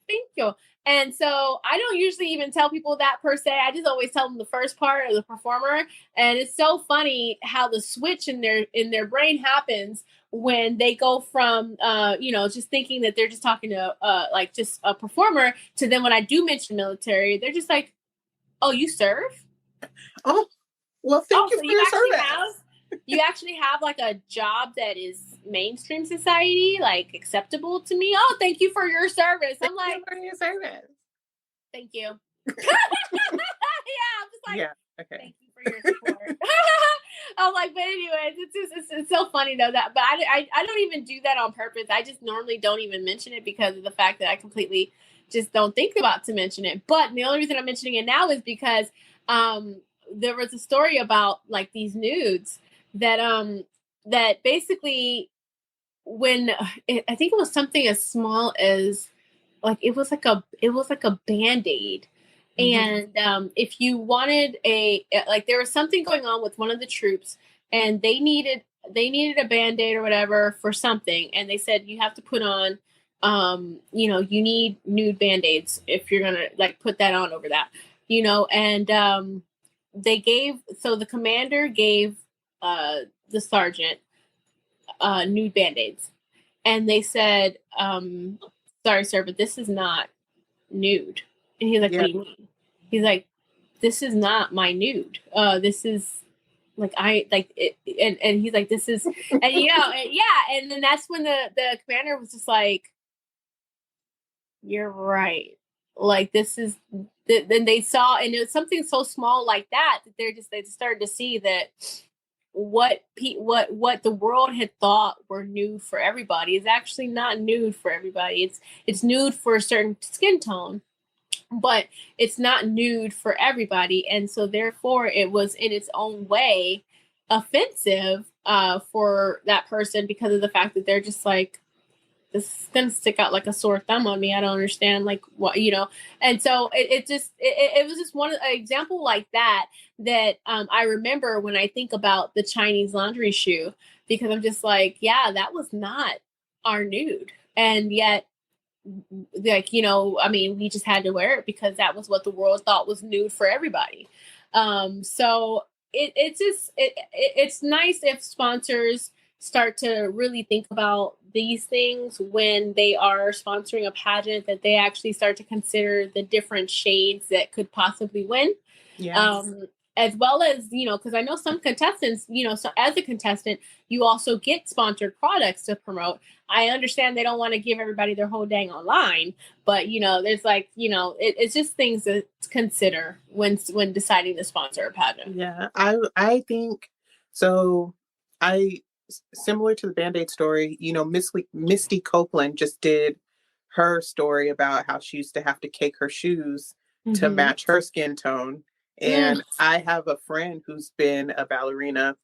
thank you. And so I don't usually even tell people that per se. I just always tell them the first part of the performer. And it's so funny how the switch in their brain happens when they go from, you know, just thinking that they're just talking to like just a performer to then when I do mention military, they're just like, oh, you serve? Oh, well, thank you for your service. You actually have like a job that is mainstream society, like acceptable to me. Oh, thank you for your service. I'm like, for your service. Thank you. I'm just like, okay. Thank you for your support. I'm like, but anyways, it's so funny though but I don't even do that on purpose. I just normally don't even mention it because of the fact that I completely just don't think about to mention it. But the only reason I'm mentioning it now is because there was a story about like these nudes that basically when I think it was something as small as like it was like a Band-Aid. And if you wanted there was something going on with one of the troops and they needed a Band-Aid or whatever for something, and they said you have to put on you know, you need nude Band-Aids if you're gonna like put that on over that, you know. And the commander gave the sergeant nude Band-Aids, and they said, sorry sir, but this is not nude. And he's like, what do you mean? He's like, this is not my nude. This is like I like it, and he's like, this is, and you know, and then that's when the commander was just like, you're right. Like this is. Then they saw, and it was something so small like that they started to see that what the world had thought were nude for everybody is actually not nude for everybody. It's nude for a certain skin tone. but it's not nude for everybody. And so therefore it was in its own way offensive for that person because of the fact that they're just like, this is gonna stick out like a sore thumb on me. I don't understand, like, what, you know. And so it was just an example like that I remember when I think about the Chinese laundry shoe, because I'm just like, yeah, that was not our nude, and yet, like, you know, I mean, we just had to wear it because that was what the world thought was nude for everybody. So it's nice if sponsors start to really think about these things when they are sponsoring a pageant, that they actually start to consider the different shades that could possibly win. Yes. As well as, you know, because I know some contestants, you know, so as a contestant, you also get sponsored products to promote. I understand they don't want to give everybody their whole dang online, but, you know, there's like, you know, it's just things to consider when deciding to sponsor a pageant. Yeah, I think so. Similar to the Band-Aid story, you know, Misty Copeland just did her story about how she used to have to cake her shoes to match her skin tone. And I have a friend who's been a ballerina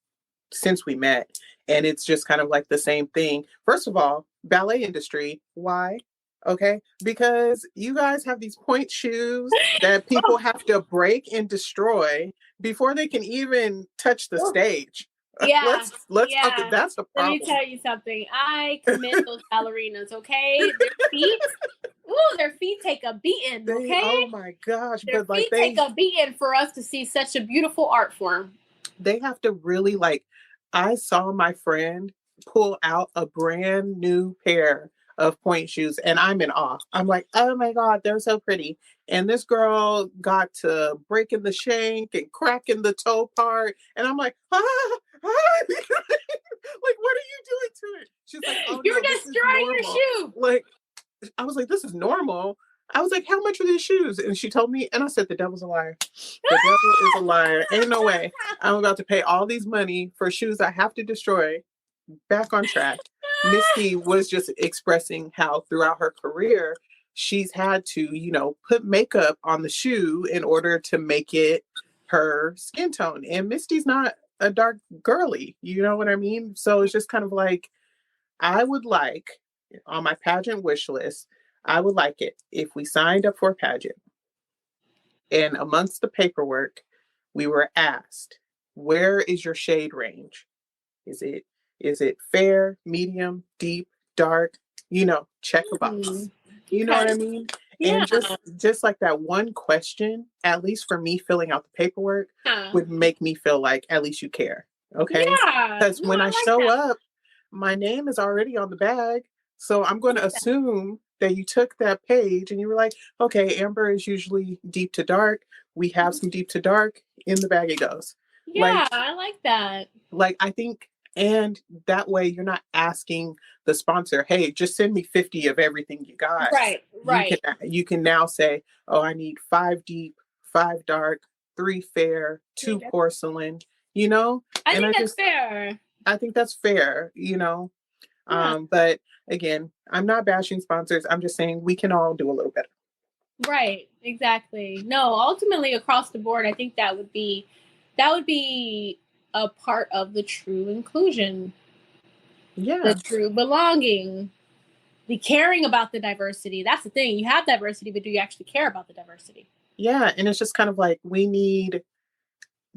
since we met, and it's just kind of like the same thing. First of all, ballet industry, why? Okay, because you guys have these point shoes that people have to break and destroy before they can even touch the stage. Yeah, let's talk. That's the problem. Let me tell you something. I commend those ballerinas. Okay, their feet take a beating. Okay, oh my gosh, their feet take a beating for us to see such a beautiful art form. They have to really, like, I saw my friend pull out a brand new pair of point shoes, and I'm in awe. I'm like, oh my God, they're so pretty. And this girl got to breaking the shank and cracking the toe part. And I'm like, like, what are you doing to it? She's like, oh, you're destroying your shoe. Like, I was like, this is normal. I was like, how much are these shoes? And she told me, and I said, the devil's a liar. The devil is a liar. Ain't no way. I'm about to pay all these money for shoes I have to destroy. Back on track. Misty was just expressing how throughout her career, she's had to, you know, put makeup on the shoe in order to make it her skin tone. And Misty's not a dark girly, you know what I mean? So it's just kind of like, I would like, on my pageant wish list, I would like it if we signed up for a pageant and amongst the paperwork, we were asked, where is your shade range? Is it fair, medium, deep, dark? You know, check a box. You know what I mean? Yeah. And just like that one question, at least for me, filling out the paperwork would make me feel like at least you care. Okay. Because when I show up, my name is already on the bag. So I'm going to assume that you took that page and you were like, okay, amber is usually deep to dark. We have some deep to dark. In the bag it goes. Yeah, like, I like that. Like, I think, and that way you're not asking the sponsor, hey, just send me 50 of everything you got. Right. You can now say, oh, I need 5 deep, 5 dark, 3 fair, 2 porcelain, you know? I think that's fair. I think that's fair, you know? Yeah. But again, I'm not bashing sponsors. I'm just saying we can all do a little better. Right. Exactly. No, ultimately across the board, I think that would be a part of the true inclusion. Yeah. The true belonging. The caring about the diversity. That's the thing. You have diversity, but do you actually care about the diversity? Yeah. And it's just kind of like, we need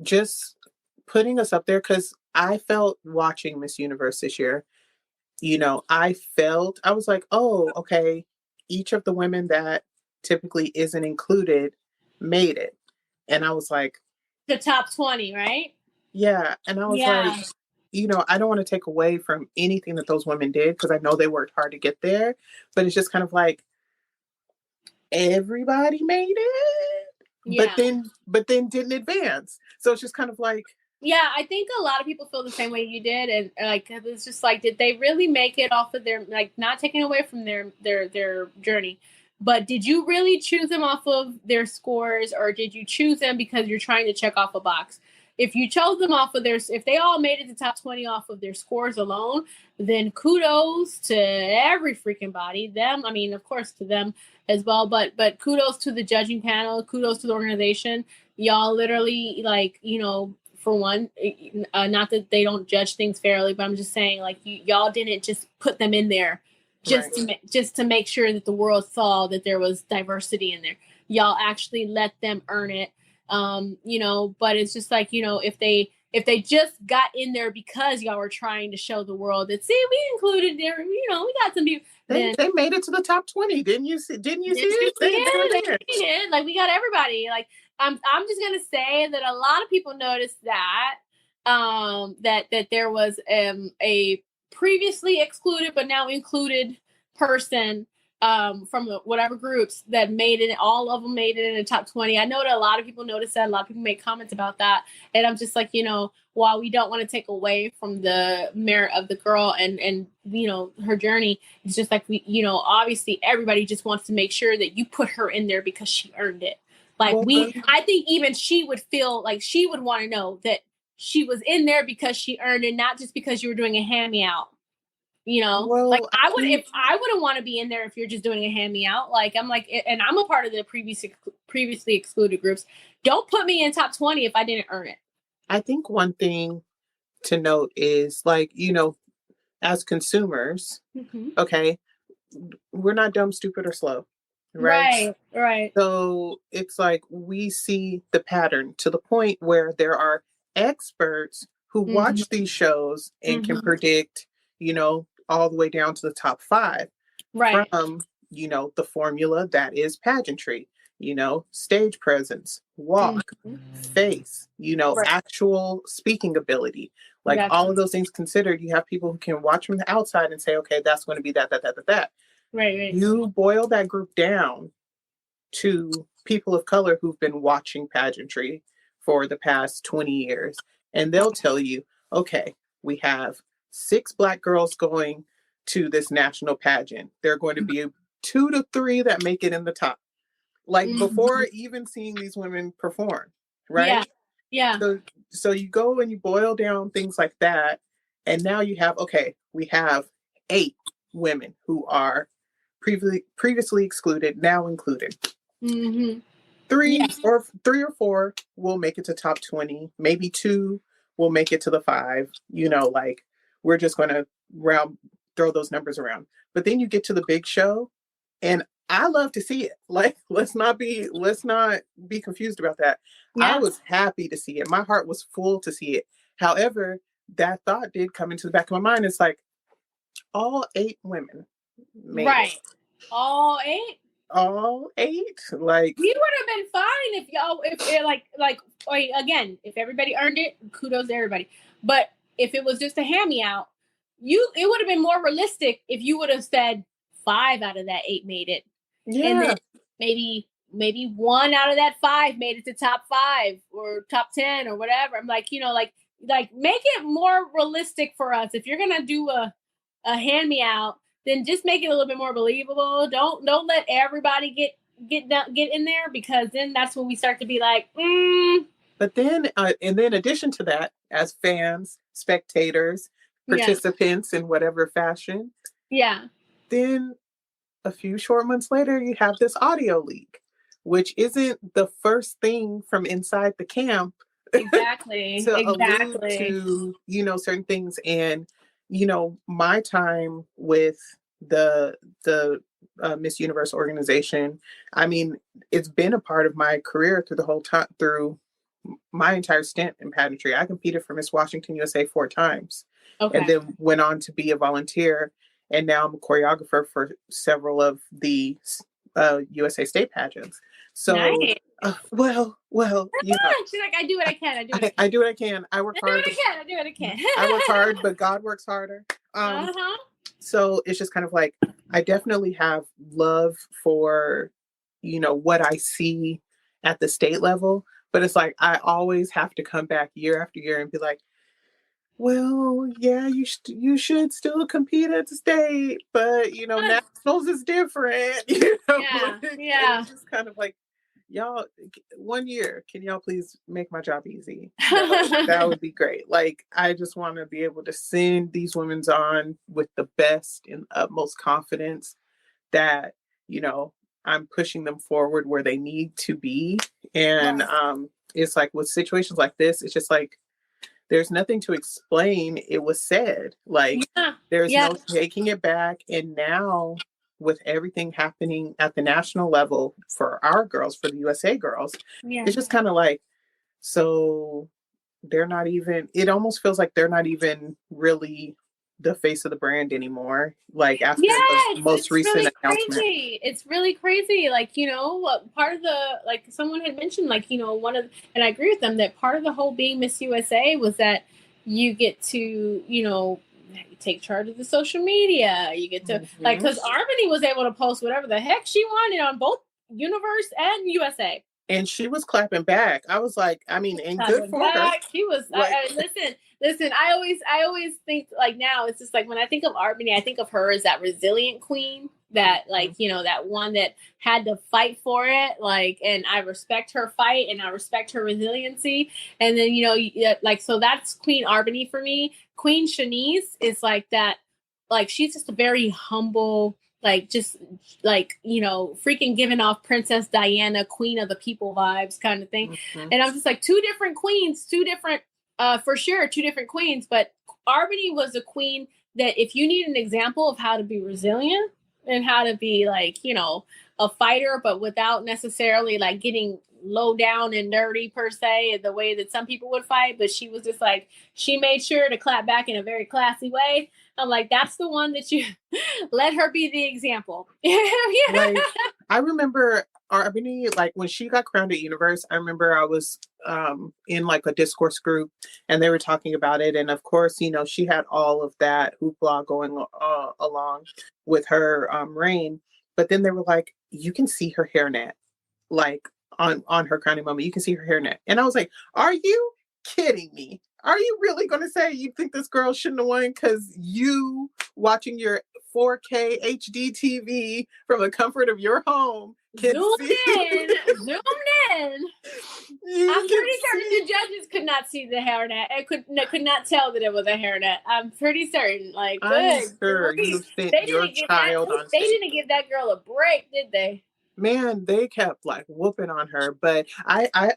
just putting us up there, because I felt watching Miss Universe this year, you know, I was like, oh, okay, each of the women that typically isn't included made it. And I was like, the top 20, right? Yeah. And I was like, you know, I don't want to take away from anything that those women did, because I know they worked hard to get there, but it's just kind of like, everybody made it, but then didn't advance. So it's just kind of like, yeah, I think a lot of people feel the same way you did, and like, it's just like, did they really make it off of their, like, not taking away from their journey, but did you really choose them off of their scores, or did you choose them because you're trying to check off a box? if you chose them off of if they all made it to top 20 off of their scores alone, then kudos to every freaking body. Them, I mean, of course, to them as well, but kudos to the judging panel, kudos to the organization. Y'all literally, like, you know, for one, not that they don't judge things fairly, but I'm just saying, like, y'all didn't just put them in there just to make sure that the world saw that there was diversity in there. Y'all actually let them earn it. You know, but it's just like, you know, if they just got in there because y'all were trying to show the world that, see, we included there, you know, we got some people. They made it to the top 20. Didn't you see it? They did. Like, we got everybody. Like, I'm just gonna say that a lot of people noticed that that there was a previously excluded but now included person from whatever groups that made it. All of them made it in the top 20. I know that a lot of people noticed that. A lot of people made comments about that. And I'm just like, you know, while we don't want to take away from the merit of the girl and you know, her journey, it's just like, we, you know, obviously everybody just wants to make sure that you put her in there because she earned it. Like, I think even she would feel like she would want to know that she was in there because she earned it, not just because you were doing a hand-me-out. You know, like, I wouldn't want to be in there if you're just doing a hand-me-out. Like, I'm like, and I'm a part of the previously excluded groups. Don't put me in top 20 if I didn't earn it. I think one thing to note is, like, you know, as consumers, okay, we're not dumb, stupid, or slow. Right. So it's like we see the pattern to the point where there are experts who watch these shows and can predict, you know, all the way down to the top 5 from, you know, the formula that is pageantry, you know, stage presence, walk, face, you know, actual speaking ability, like all of those things considered. You have people who can watch from the outside and say, okay, that's going to be that. Right. You boil that group down to people of color who've been watching pageantry for the past 20 years, and they'll tell you, okay, we have 6 Black girls going to this national pageant. There are going to be 2 to 3 that make it in the top. Like, before even seeing these women perform, right? Yeah. So you go and you boil down things like that, and now you have, okay, we have 8 women who are previously excluded, now included. 3 or 4 will make it to top 20. Maybe 2 will make it to the 5. You know, like, we're just going to throw those numbers around. But then you get to the big show, and I love to see it. Like, let's not be confused about that. I was happy to see it. My heart was full to see it. However, that thought did come into the back of my mind. It's like, all 8 women made it. All 8? All 8? Like, we would have been fine if y'all, again, if everybody earned it, kudos to everybody. But if it was just a hand-me-out, it would have been more realistic if you would have said 5 out of that 8 made it. Yeah. And then maybe 1 out of that 5 made it to top 5 or top 10 or whatever. I'm like, you know, like make it more realistic for us. If you're gonna do a hand-me-out, then just make it a little bit more believable. Don't let everybody get in there, because then that's when we start to be like, But then, and then in addition to that, as fans, spectators, participants in whatever fashion, then a few short months later, you have this audio leak, which isn't the first thing from inside the camp. Exactly. to allude to, you know, certain things. And, you know, my time with the Miss Universe organization, I mean, it's been a part of my career through the whole time, through my entire stint in pageantry. I competed for Miss Washington USA 4 times, and then went on to be a volunteer. And now I'm a choreographer for several of the USA state pageants. So, nice. Well, you know, she's like, I do what I can. I do what I can. I work hard. I do what I can. I work hard, but God works harder. So it's just kind of like, I definitely have love for, you know, what I see at the state level, but it's like, I always have to come back year after year and be like, well, yeah, you should still compete at the state, but, you know, nationals is different. You know? Yeah. It's just kind of like, y'all, 1 year, can y'all please make my job easy? That would be great. Like, I just want to be able to send these women on with the best and utmost confidence that, you know, I'm pushing them forward where they need to be. And it's like with situations like this, it's just like, there's nothing to explain. It was said. Like, there's no taking it back. And now, with everything happening at the national level for our girls, for the USA girls, it's just kind of like, so they're not even, it almost feels like they're not even really the face of the brand anymore. Like, after the most recent really announcement. Crazy. It's really crazy. Like, you know, part of the, like someone had mentioned, like, you know, and I agree with them, that part of the whole being Miss USA was that you get to, you know, take charge of the social media. You get to, like, because Arbany was able to post whatever the heck she wanted on both Universe and USA. And she was clapping back. I was like, I mean, and good for her. She was, like, listen, I always think, like, now it's just like, when I think of Arbany, I think of her as that resilient queen that, like, you know, that one that had to fight for it. Like, and I respect her fight and I respect her resiliency. And then, you know, like, so that's Queen Arbany for me. Queen Shanice is like that, like, she's just a very humble, like, just like, you know, freaking giving off Princess Diana, Queen of the People vibes kind of thing. And I was just like, two different queens, for sure, two different queens. But Arbany was a queen that if you need an example of how to be resilient and how to be, like, you know, a fighter, but without necessarily like getting low down and dirty per se, the way that some people would fight. But she was just like, she made sure to clap back in a very classy way. I'm like, that's the one that you let her be the example. Like, I remember Arbany, like, when she got crowned at Universe, I remember I was in like a discourse group and they were talking about it. And of course, you know, she had all of that hoopla going along with her reign. But then they were like, you can see her hairnet, like, on her crowning moment, you can see her hairnet. And I was like, are you kidding me? Are you really going to say you think this girl shouldn't have won because you watching your 4K HD TV from the comfort of your home? Zoomed in. I'm pretty certain the judges could not see the hairnet. I could not tell that it was a hairnet. I'm pretty certain. Like, I'm sure you sent your child on stage. They didn't give that girl a break, did they? Man, they kept like whooping on her. But I've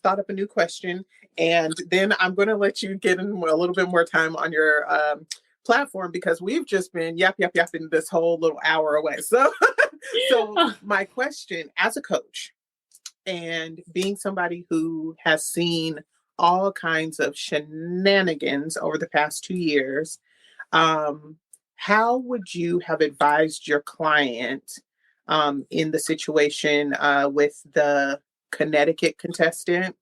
thought up a new question, and then I'm going to let you get in a little bit more time on your platform, because we've just been yapping this whole little hour away. So, my question, as a coach and being somebody who has seen all kinds of shenanigans over the past 2 years, how would you have advised your client in the situation with the Connecticut contestant,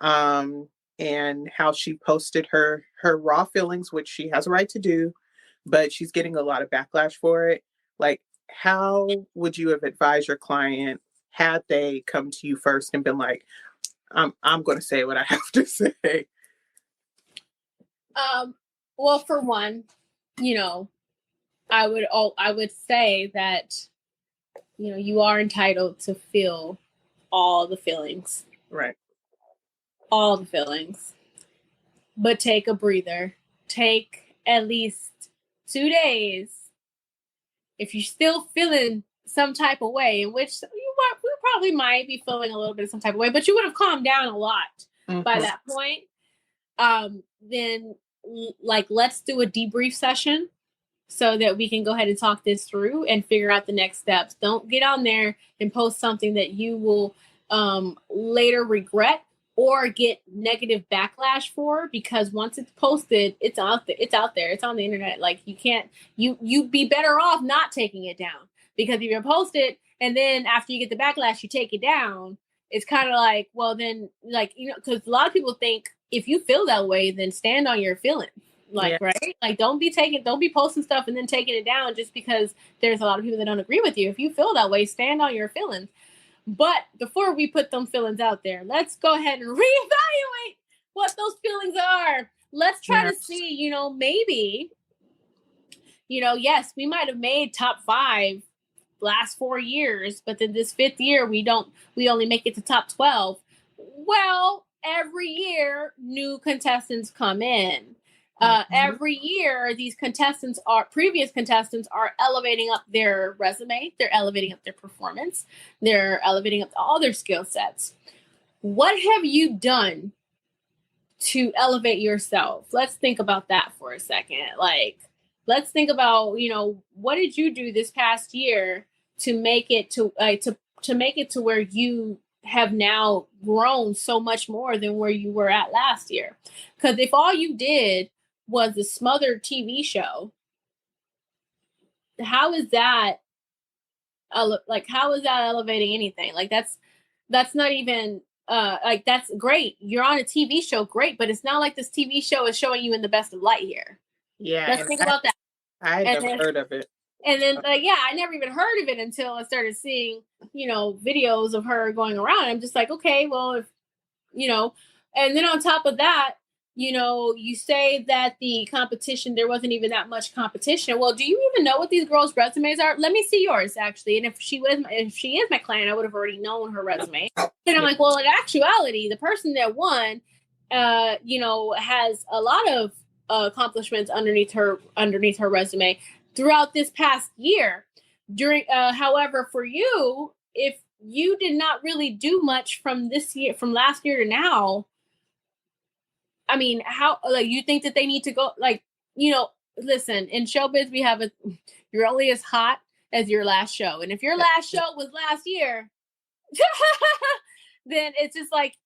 and how she posted her raw feelings, which she has a right to do, but she's getting a lot of backlash for it? Like, how would you have advised your client had they come to you first and been like, I'm going to say what I have to say? Well, for one, you know, I would say that, you know, you are entitled to feel all the feelings. Right. All the feelings. But take a breather. Take at least 2 days. If you're still feeling some type of way, in which you probably might be feeling a little bit of some type of way, but you would have calmed down a lot by that point. Then, like, let's do a debrief session so that we can go ahead and talk this through and figure out the next steps. Don't get on there and post something that you will later regret or get negative backlash for, because once it's posted, it's out there. It's on the internet. Like, you'd be better off not taking it down, because if you post it and then after you get the backlash, you take it down, it's kind of like, well, then, like, you know, because a lot of people think if you feel that way, then stand on your feelings. Like, right? Like, don't be posting stuff and then taking it down just because there's a lot of people that don't agree with you. If you feel that way, stand on your feelings. But before we put them feelings out there, let's go ahead and reevaluate what those feelings are. Let's try to see, you know, maybe, you know, yes, we might have made top 5 last 4 years, but then this 5th year we only make it to top 12. Well, every year new contestants come in. Every year these previous contestants are elevating up their resume, they're elevating up their performance, they're elevating up all their skill sets. What have you done to elevate yourself? Let's think about that for a second. Like, let's think about, what did you do this past year to make it to make it to where you have now grown so much more than where you were at last year? Because if all you did was a smothered TV show, how is that elevating anything? Like, that's not even that's great. You're on a TV show, great, but it's not like this TV show is showing you in the best of light here. Yeah. Let's think about that. I never heard of it. And then, I never even heard of it until I started seeing, videos of her going around. I'm just like, okay, well, if, and then on top of that, you say that the competition, there wasn't even that much competition. Well, do you even know what these girls' resumes are? Let me see yours, actually. And if she is my client, I would have already known her resume. And I'm like, well, in actuality, the person that won, has a lot of accomplishments underneath her resume throughout this past year. However, for you, if you did not really do much from last year to now, I mean, how, you think that they need to go, listen, in showbiz, we have you're only as hot as your last show. And if your last show was last year, then it's just like,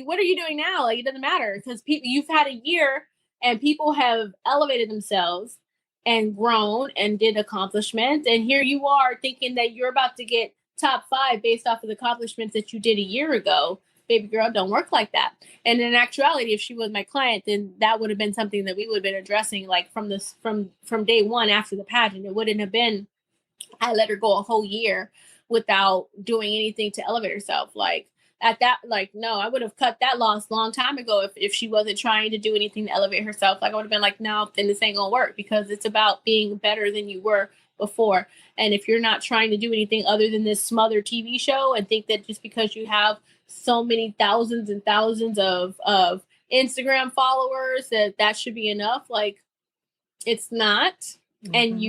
what are you doing now? Like, it doesn't matter, because you've had a year and people have elevated themselves and grown and did accomplishments. And here you are thinking that you're about to get top 5 based off of the accomplishments that you did a year ago. Baby girl, don't work like that. And in actuality, if she was my client, then that would have been something that we would have been addressing, like from day one after the pageant. It wouldn't have been, I let her go a whole year without doing anything to elevate herself. Like, at that, no, I would have cut that loss long time ago if she wasn't trying to do anything to elevate herself. Like, I would have been like, no, then this ain't gonna work, because it's about being better than you were before. And if you're not trying to do anything other than this smothered TV show and think that just because you have so many thousands and thousands of Instagram followers that should be enough, like, it's not. And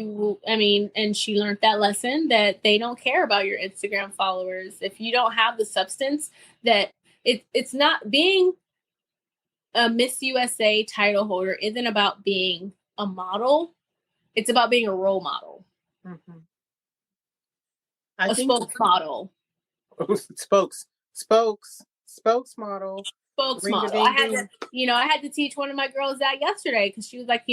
she learned that lesson, that they don't care about your Instagram followers. If you don't have the substance, that it's not being a Miss USA title holder isn't about being a model. It's about being a role model. Mm-hmm. A spokesmodel. Spokesmodel. Spokesmodel. I had to teach one of my girls that yesterday, because she was like,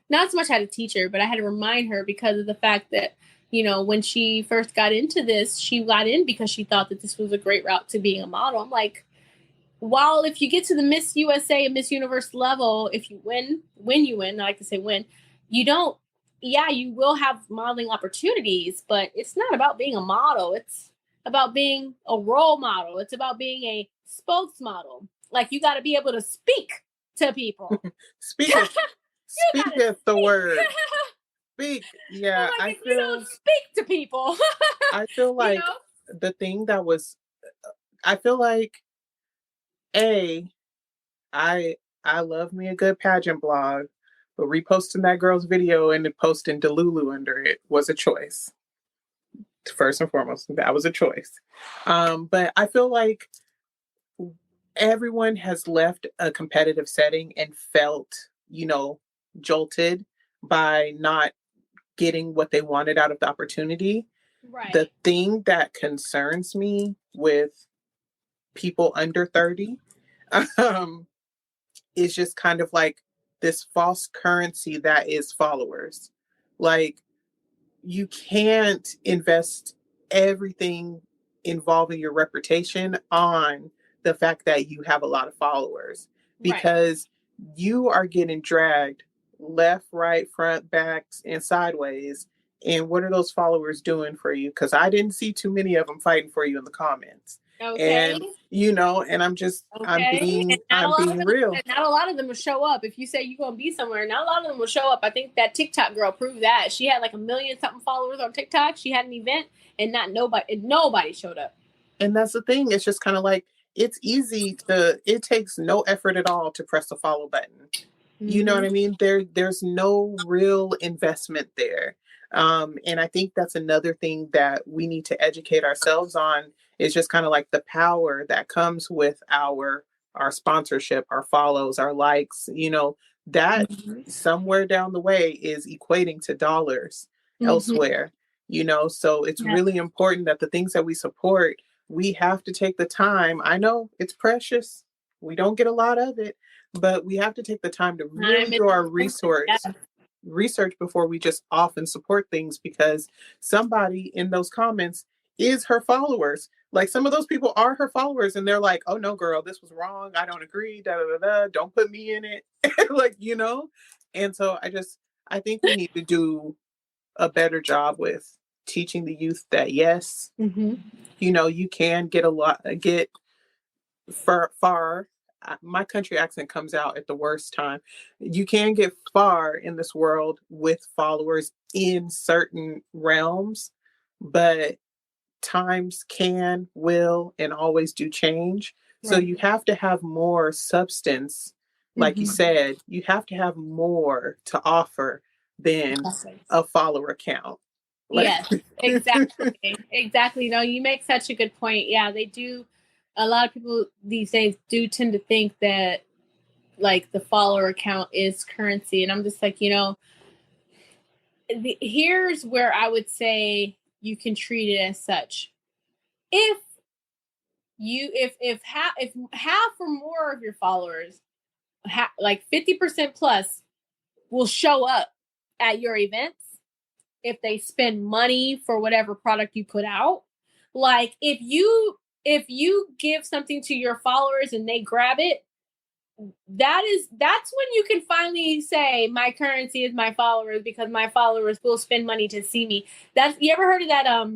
not so much how to teach her, but I had to remind her, because of the fact that, when she first got into this, she got in because she thought that this was a great route to being a model. I'm like, while if you get to the Miss USA and Miss Universe level, if you win, I like to say win, you will have modeling opportunities, but it's not about being a model. It's about being a role model. It's about being a spokesmodel. Like, you got to be able to speak to people. Speak the word. Speak. Yeah, like, you don't speak to people. I feel like the thing that was, I feel like, I love me a good pageant blog, but reposting that girl's video and posting Delulu under it was a choice. First and foremost, that was a choice. But I feel like everyone has left a competitive setting and felt, jolted by not getting what they wanted out of the opportunity. Right. The thing that concerns me with people under 30 is just kind of like this false currency that is followers. Like, you can't invest everything involving your reputation on the fact that you have a lot of followers, because you are getting dragged left, right, front, backs, and sideways. And what are those followers doing for you? Because I didn't see too many of them fighting for you in the comments. Okay. And and Okay, and I'm being real. not a lot of them will show up. If you say you're gonna be somewhere, not a lot of them will show up. I think that TikTok girl proved that. She had like 1 million something followers on TikTok. She had an event, and nobody showed up. And that's the thing. It's just kind of like, it takes no effort at all to press the follow button. You know what I mean? There's no real investment there. And I think that's another thing that we need to educate ourselves on, is just kind of like the power that comes with our sponsorship, our follows, our likes, that somewhere down the way is equating to dollars elsewhere, so it's really important that the things that we support, we have to take the time. I know it's precious. We don't get a lot of it, but we have to take the time to really do our research before we just often support things, because somebody in those comments is her followers. Like, some of those people are her followers, and they're like, oh no, girl, this was wrong. I don't agree. Da, da, da, da. Don't put me in it. And so I think we need to do a better job with teaching the youth that yes, you can get far. My country accent comes out at the worst time. You can get far in this world with followers in certain realms, but times can, will, and always do change. Right. So you have to have more substance. Like you said, you have to have more to offer than a follower count. Yes, exactly. Exactly. No, you make such a good point. Yeah, they do. A lot of people these days do tend to think that like the follower count is currency. And I'm just like, here's where I would say you can treat it as such. If half or more of your followers, like 50% plus, will show up at your events, if they spend money for whatever product you put out, like if you give something to your followers and they grab it, that's when you can finally say my currency is my followers, because my followers will spend money to see me. You ever heard of that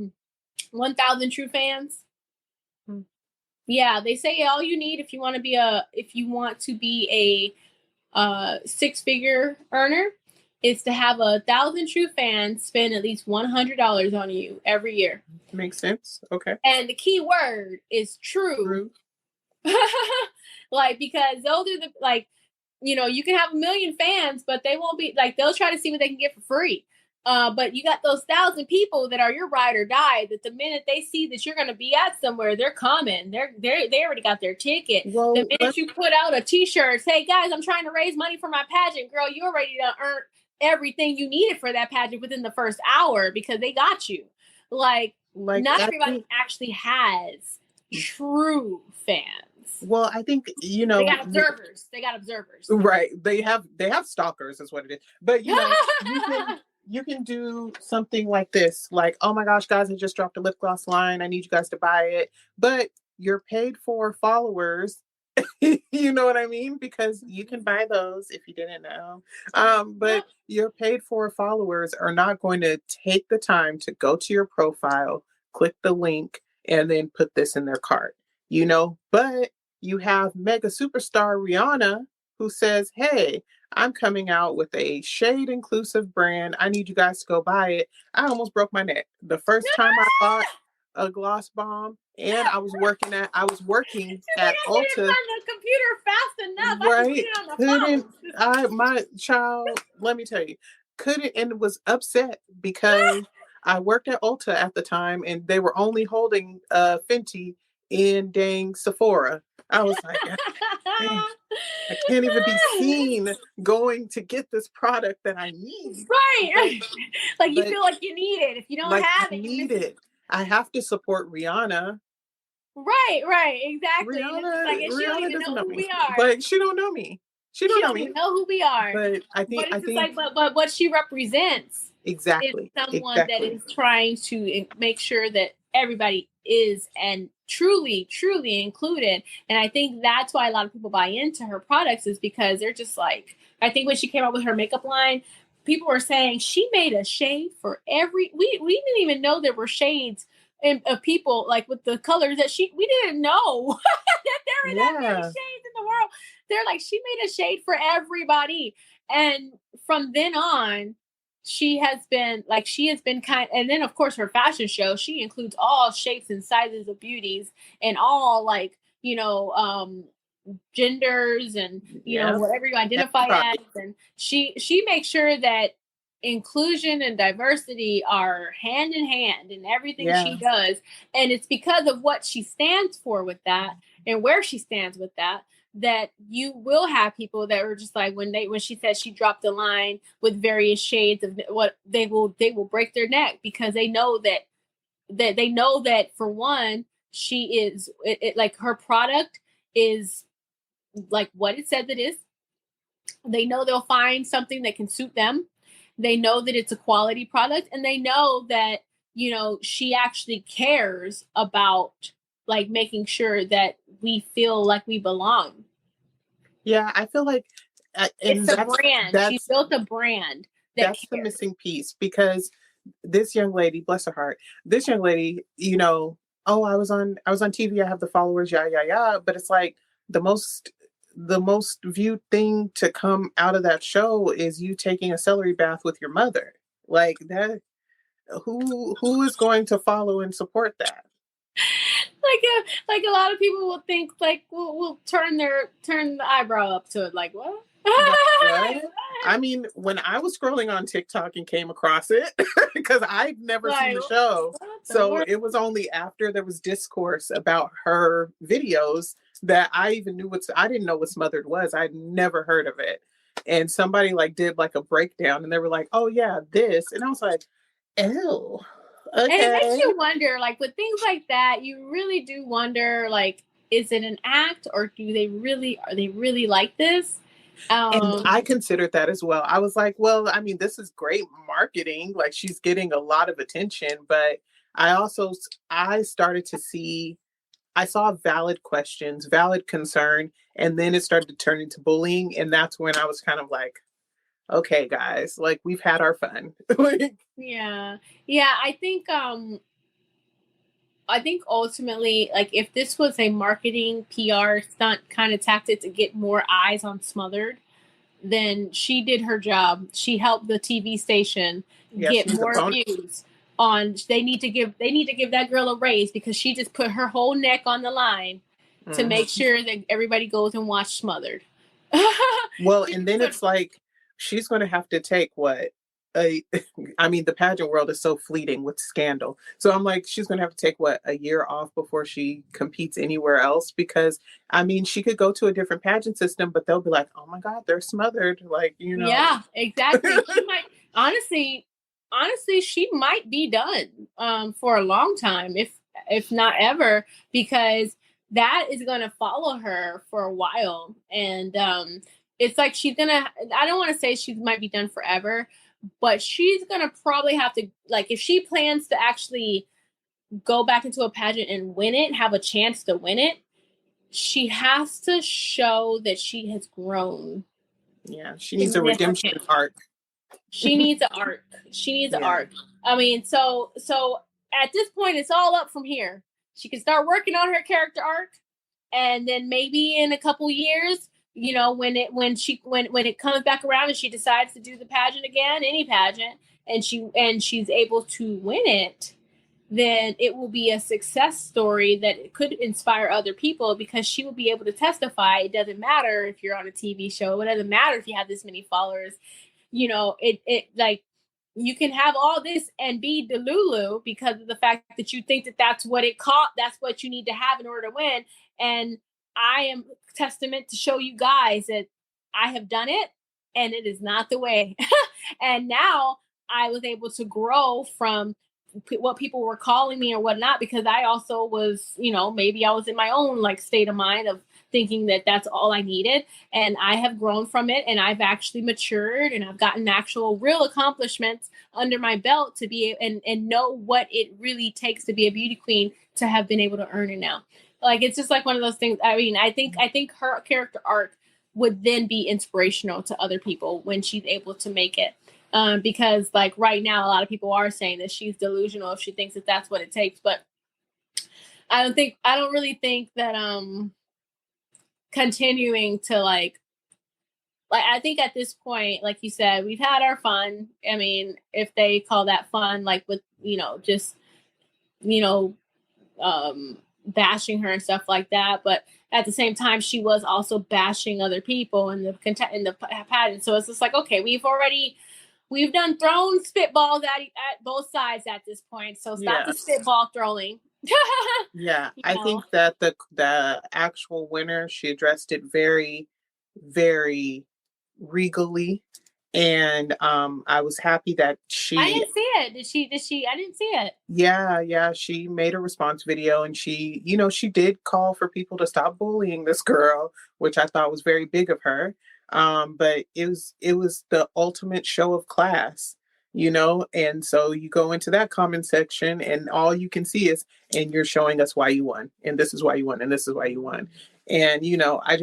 1,000 true fans? Yeah, they say all you need if you want to be a six-figure earner is to have 1,000 true fans spend at least $100 on you every year. Makes sense. Okay. And the key word is true. Like, because those are you can have 1 million fans, but they won't be like, they'll try to see what they can get for free. But you got those 1,000 people that are your ride or die, that the minute they see that you're going to be at somewhere, they're coming. They already got their ticket. Well, the minute you put out a t-shirt, say, guys, I'm trying to raise money for my pageant, girl, you're ready to earn everything you needed for that pageant within the first hour, because they got you. Like not everybody actually has true fans. Well, I think, they got observers. Right. They have stalkers is what it is. But, you can do something like this. Like, oh my gosh, guys, I just dropped a lip gloss line. I need you guys to buy it. But you're paid for followers. You know what I mean? Because you can buy those if you didn't know. But your paid for followers are not going to take the time to go to your profile, click the link, and then put this in their cart. But you have mega superstar Rihanna, who says, hey, I'm coming out with a shade inclusive brand. I need you guys to go buy it. I almost broke my neck the first time I bought a gloss bomb, and I was working at Ulta. On the computer fast enough. Right? My child, let me tell you, couldn't, and was upset because I worked at Ulta at the time, and they were only holding Fenty in dang Sephora. I was like, I can't even be seen going to get this product that I need. Right. Like you feel like you need it. If you don't have it, you need it. I have to support Rihanna. Right, exactly. Rihanna she don't even know who we are. But she don't know me. She don't even know who we are. But I think but what she represents exactly is someone that is trying to make sure that everybody is and truly included. And I think that's why a lot of people buy into her products, is because they're just like, I think when she came out with her makeup line, people were saying she made a shade for we didn't even know there were shades of people, like with the colors that we didn't know that there were that many shades in the world. They're like, she made a shade for everybody. And from then on, she has been and then of course her fashion show, she includes all shapes and sizes of beauties and all like, genders and, whatever you identify as. And she makes sure that inclusion and diversity are hand in hand in everything she does. And it's because of what she stands for with that and where she stands with that you will have people that are just like, when she said she dropped a line with various shades of what they will break their neck, because they know that for one, she is like, her product is like what it says it is. They know they'll find something that can suit them. They know that it's a quality product, and they know that, she actually cares about like making sure that we feel like we belong. Yeah, I feel like it's a brand. She's built a brand. That's the missing piece, because this young lady, bless her heart, I was on TV, I have the followers, but it's like the most viewed thing to come out of that show is you taking a celery bath with your mother. Like that, who is going to follow and support that? Like a lot of people will think like will turn the eyebrow up to it, like what? What? I mean, when I was scrolling on TikTok and came across it, because I've never seen the show, so it was only after there was discourse about her videos that I even knew I didn't know what Smothered was. I'd never heard of it. And somebody like did like a breakdown, and they were like, oh yeah, this. And I was like, ew. Okay. And it makes you wonder, like with things like that, you really do wonder, like, is it an act, or are they really like this? And I considered that as well. I was like, well, I mean, this is great marketing. Like, she's getting a lot of attention, but I started to see, I saw valid questions, valid concern, and then it started to turn into bullying. And that's when I was kind of like, okay, guys, like, we've had our fun. Yeah. I think ultimately, like, if this was a marketing PR stunt kind of tactic to get more eyes on Smothered, then she did her job. She helped the TV station get more views on. They need to give that girl a raise, because she just put her whole neck on the line to make sure that everybody goes and watch Smothered. Well, and then it's like, she's going to have to take I mean, the pageant world is so fleeting with scandal. So I'm like, she's going to have to take a year off before she competes anywhere else, because I mean, she could go to a different pageant system, but they'll be like, oh my God, they're Smothered. Like, Yeah, exactly. She might, honestly, she might be done for a long time, if not ever, because that is going to follow her for a while. And it's like, I don't want to say she might be done forever, but she's going to probably have to, like, if she plans to actually go back into a pageant and win it, have a chance to win it, she has to show that she has grown. Yeah, she needs a redemption arc. She needs an arc. She needs an arc. I mean, so at this point, it's all up from here. She can start working on her character arc, and then maybe in a couple years, when it comes back around and she decides to do the pageant again, any pageant, and she's able to win it, then it will be a success story that could inspire other people, because she will be able to testify. It doesn't matter if you're on a TV show. It doesn't matter if you have this many followers. It like, you can have all this and be Delulu because of the fact that you think that that's what that's what you need to have in order to win. And I am testament to show you guys that I have done it, and it is not the way. And now I was able to grow from what people were calling me or whatnot, because I also was, maybe I was in my own like state of mind of thinking that that's all I needed. And I have grown from it, and I've actually matured, and I've gotten actual real accomplishments under my belt to be and know what it really takes to be a beauty queen, to have been able to earn it now. Like, it's just like one of those things. I mean, I think her character arc would then be inspirational to other people when she's able to make it. Because like right now, a lot of people are saying that she's delusional if she thinks that that's what it takes. But I don't really think that continuing to like I think at this point, like you said, we've had our fun. I mean, if they call that fun, like with, just, you know, bashing her and stuff like that. But at the same time, she was also bashing other people in the pageant. So it's just like, okay, we've done thrown spitballs at both sides at this point. So stop the spitball throwing. Yeah, I think that the actual winner, she addressed it very, very regally, and I was happy that I didn't see it. Did she? I didn't see it. Yeah, she made a response video, and she did call for people to stop bullying this girl, which I thought was very big of her. But it was the ultimate show of class, and so you go into that comment section, and all you can see is, and you're showing us why you won, and this is why you won, and this is why you won. And I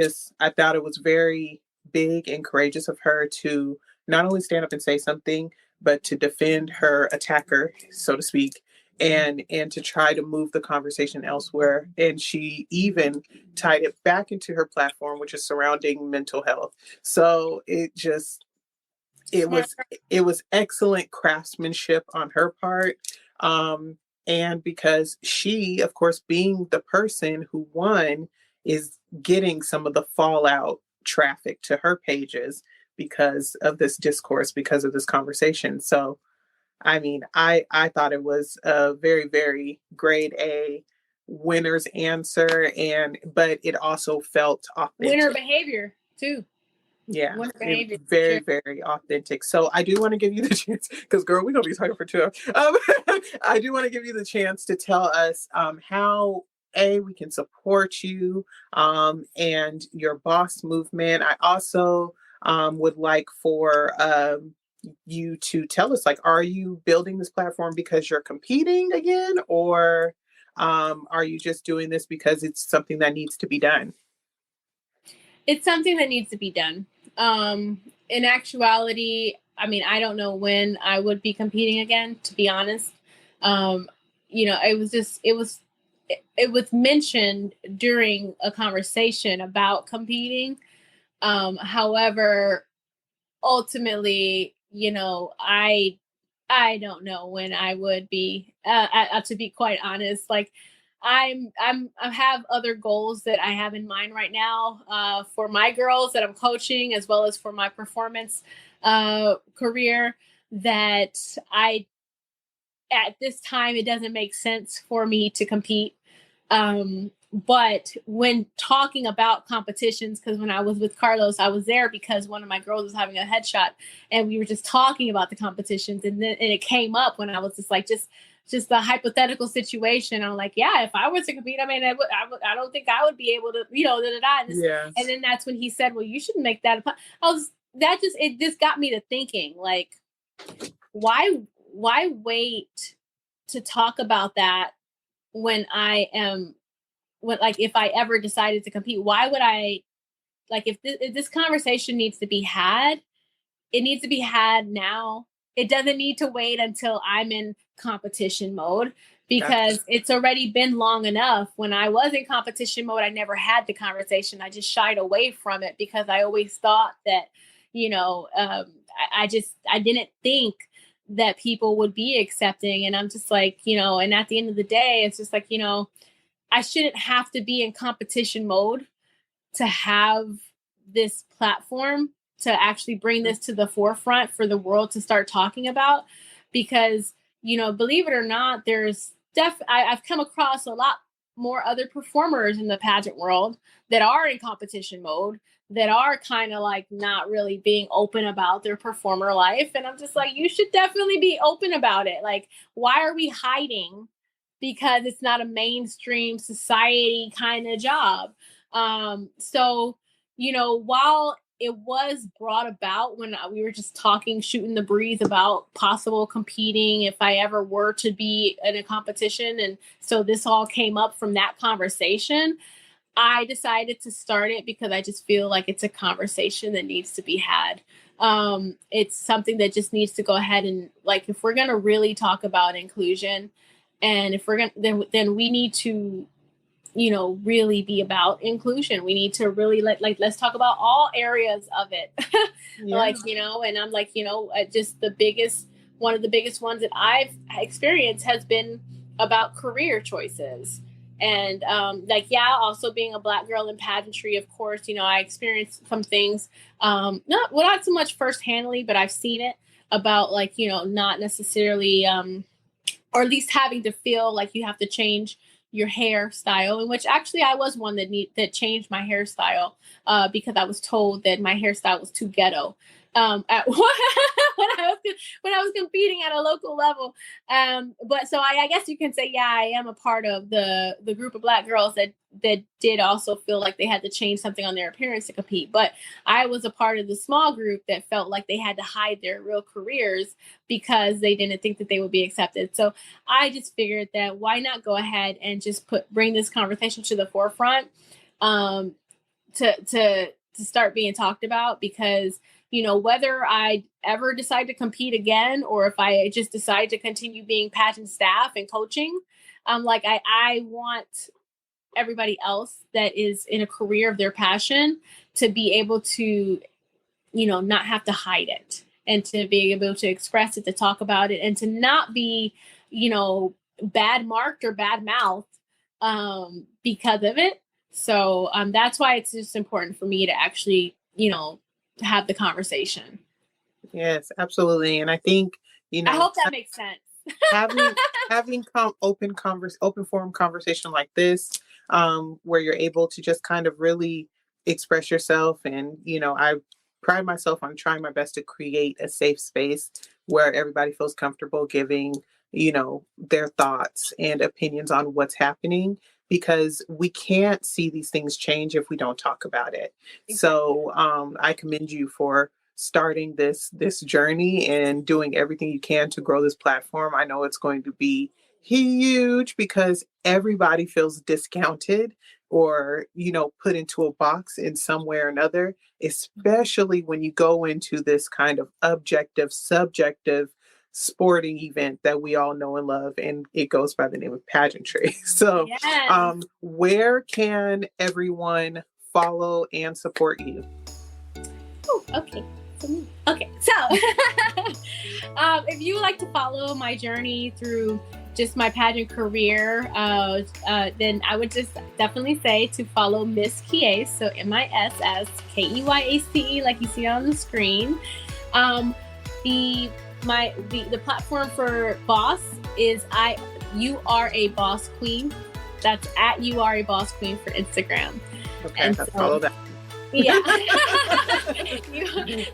thought it was very big and courageous of her to not only stand up and say something, but to defend her attacker, so to speak, and to try to move the conversation elsewhere. And she even tied it back into her platform, which is surrounding mental health. So it was excellent craftsmanship on her part. And because she, of course, being the person who won, is getting some of the fallout traffic to her pages because of this discourse, because of this conversation. So, I mean, I thought it was a very, very grade A winner's answer, but it also felt authentic. Winner behavior too. Yeah, very, very authentic. So I do want to give you the chance, because girl, we're gonna be talking for 2 hours. I do want to give you the chance to tell us how we can support you and your boss movement. I also would like for you to tell us, like, are you building this platform because you're competing again, or are you just doing this because it's something that needs to be done? It's something that needs to be done. In actuality, I mean, I don't know when I would be competing again, to be honest. It was mentioned during a conversation about competing. However, ultimately, I don't know when I would be, to be quite honest. Like, I have other goals that I have in mind right now for my girls that I'm coaching, as well as for my performance career, that at this time, it doesn't make sense for me to compete. But when talking about competitions, because when I was with Carlos, I was there because one of my girls was having a headshot, and we were just talking about the competitions, and it came up when I was just the hypothetical situation. I'm like, yeah, if I was to compete, I mean, I don't think I would be able to, Yes. And then that's when he said, well, you shouldn't make that. It just got me to thinking, like, why wait to talk about that when if I ever decided to compete, why would I, like, if this conversation needs to be had, it needs to be had now. It doesn't need to wait until I'm in competition mode, because it's already been long enough. When I was in competition mode, I never had the conversation. I just shied away from it because I always thought that, I didn't think that people would be accepting. And I'm just like, and at the end of the day, it's just like, I shouldn't have to be in competition mode to have this platform to actually bring this to the forefront for the world to start talking about. Because, believe it or not, I've come across a lot more other performers in the pageant world that are in competition mode, that are kind of like not really being open about their performer life. And I'm just like, you should definitely be open about it. Like, why are we hiding? Because it's not a mainstream society kind of job. So, while it was brought about when we were just talking, shooting the breeze about possible competing if I ever were to be in a competition. And so this all came up from that conversation. I decided to start it because I just feel like it's a conversation that needs to be had. It's something that just needs to go ahead and, like, if we're going to really talk about inclusion, and if we're going to, then we need to really be about inclusion. We need to really let's talk about all areas of it. Yeah. And I'm just one of the biggest ones that I've experienced has been about career choices. And also being a Black girl in pageantry, of course, I experienced some things, not so much firsthandly, but I've seen it about not necessarily, or at least having to feel like you have to change your hairstyle, in which actually I was one that changed my hairstyle because I was told that my hairstyle was too ghetto when I was competing at a local level. But so I guess you can say, yeah, I am a part of the group of Black girls that did also feel like they had to change something on their appearance to compete. But I was a part of the small group that felt like they had to hide their real careers because they didn't think that they would be accepted. So I just figured that why not go ahead and just bring this conversation to the forefront, to start being talked about, because whether I ever decide to compete again, or if I just decide to continue being pageant staff and coaching, I want everybody else that is in a career of their passion to be able to, not have to hide it, and to be able to express it, to talk about it, and to not be, bad marked or bad mouthed because of it. So that's why it's just important for me to actually, have the conversation. Yes, absolutely. And I think, I hope that makes sense. having open forum conversation like this, where you're able to just kind of really express yourself. And, I pride myself on trying my best to create a safe space where everybody feels comfortable giving, their thoughts and opinions on what's happening, because we can't see these things change if we don't talk about it. Exactly. So I commend you for starting this journey and doing everything you can to grow this platform. I know it's going to be huge because everybody feels discounted or, put into a box in some way or another, especially when you go into this kind of objective, subjective sporting event that we all know and love, and it goes by the name of pageantry. So yes. Where can everyone follow and support you? Oh, okay. Okay, so if you would like to follow my journey through just my pageant career, then I would just definitely say to follow Miss Keyace, so MISSKEYACE, like you see on the screen. The platform for Boss is You Are a Boss Queen. That's at You Are a Boss Queen for Instagram. Okay, and follow that. Yeah.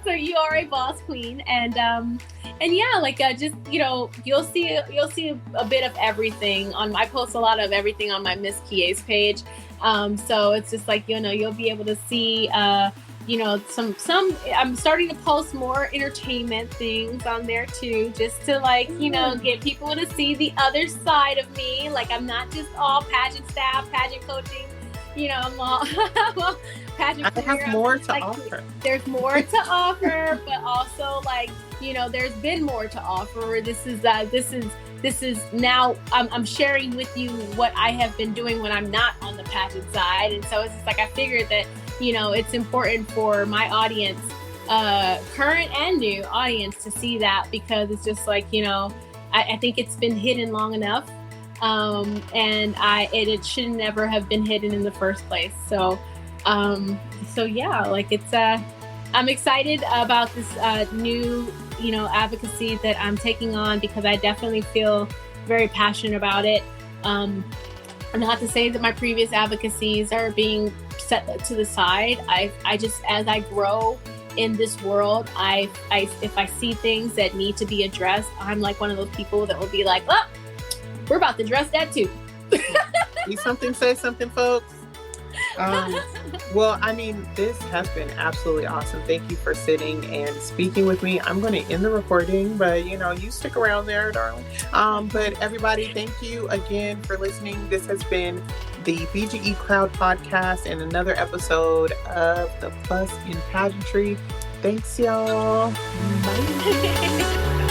So You Are a Boss Queen, and yeah, just you'll see a bit of everything on. I post a lot of everything on my Miss Keyace page. So it's just you'll be able to see some I'm starting to post more entertainment things on there too, just to get people to see the other side of me. I'm not just all pageant staff, pageant coaching, I'm all pageant career. I have more to offer. There's more to offer, but also there's been more to offer. This is now I'm sharing with you what I have been doing when I'm not on the pageant side. And so it's just I figured that it's important for my audience, current and new audience, to see that, because it's just I think it's been hidden long enough, and it should never have been hidden in the first place. So yeah, it's I'm excited about this new advocacy that I'm taking on, because I definitely feel very passionate about it. Not to say that my previous advocacies are being set to the side. I just, as I grow in this world, if I see things that need to be addressed, I'm one of those people that will be oh, we're about to address that too. Need something, say something, folks. Well, this has been absolutely awesome. Thank you for sitting and speaking with me. I'm going to end the recording, but you stick around there, darling. But everybody, thank you again for listening. This has been the BGE Crowd Podcast and another episode of The Plus in Pageantry. Thanks, y'all. Bye.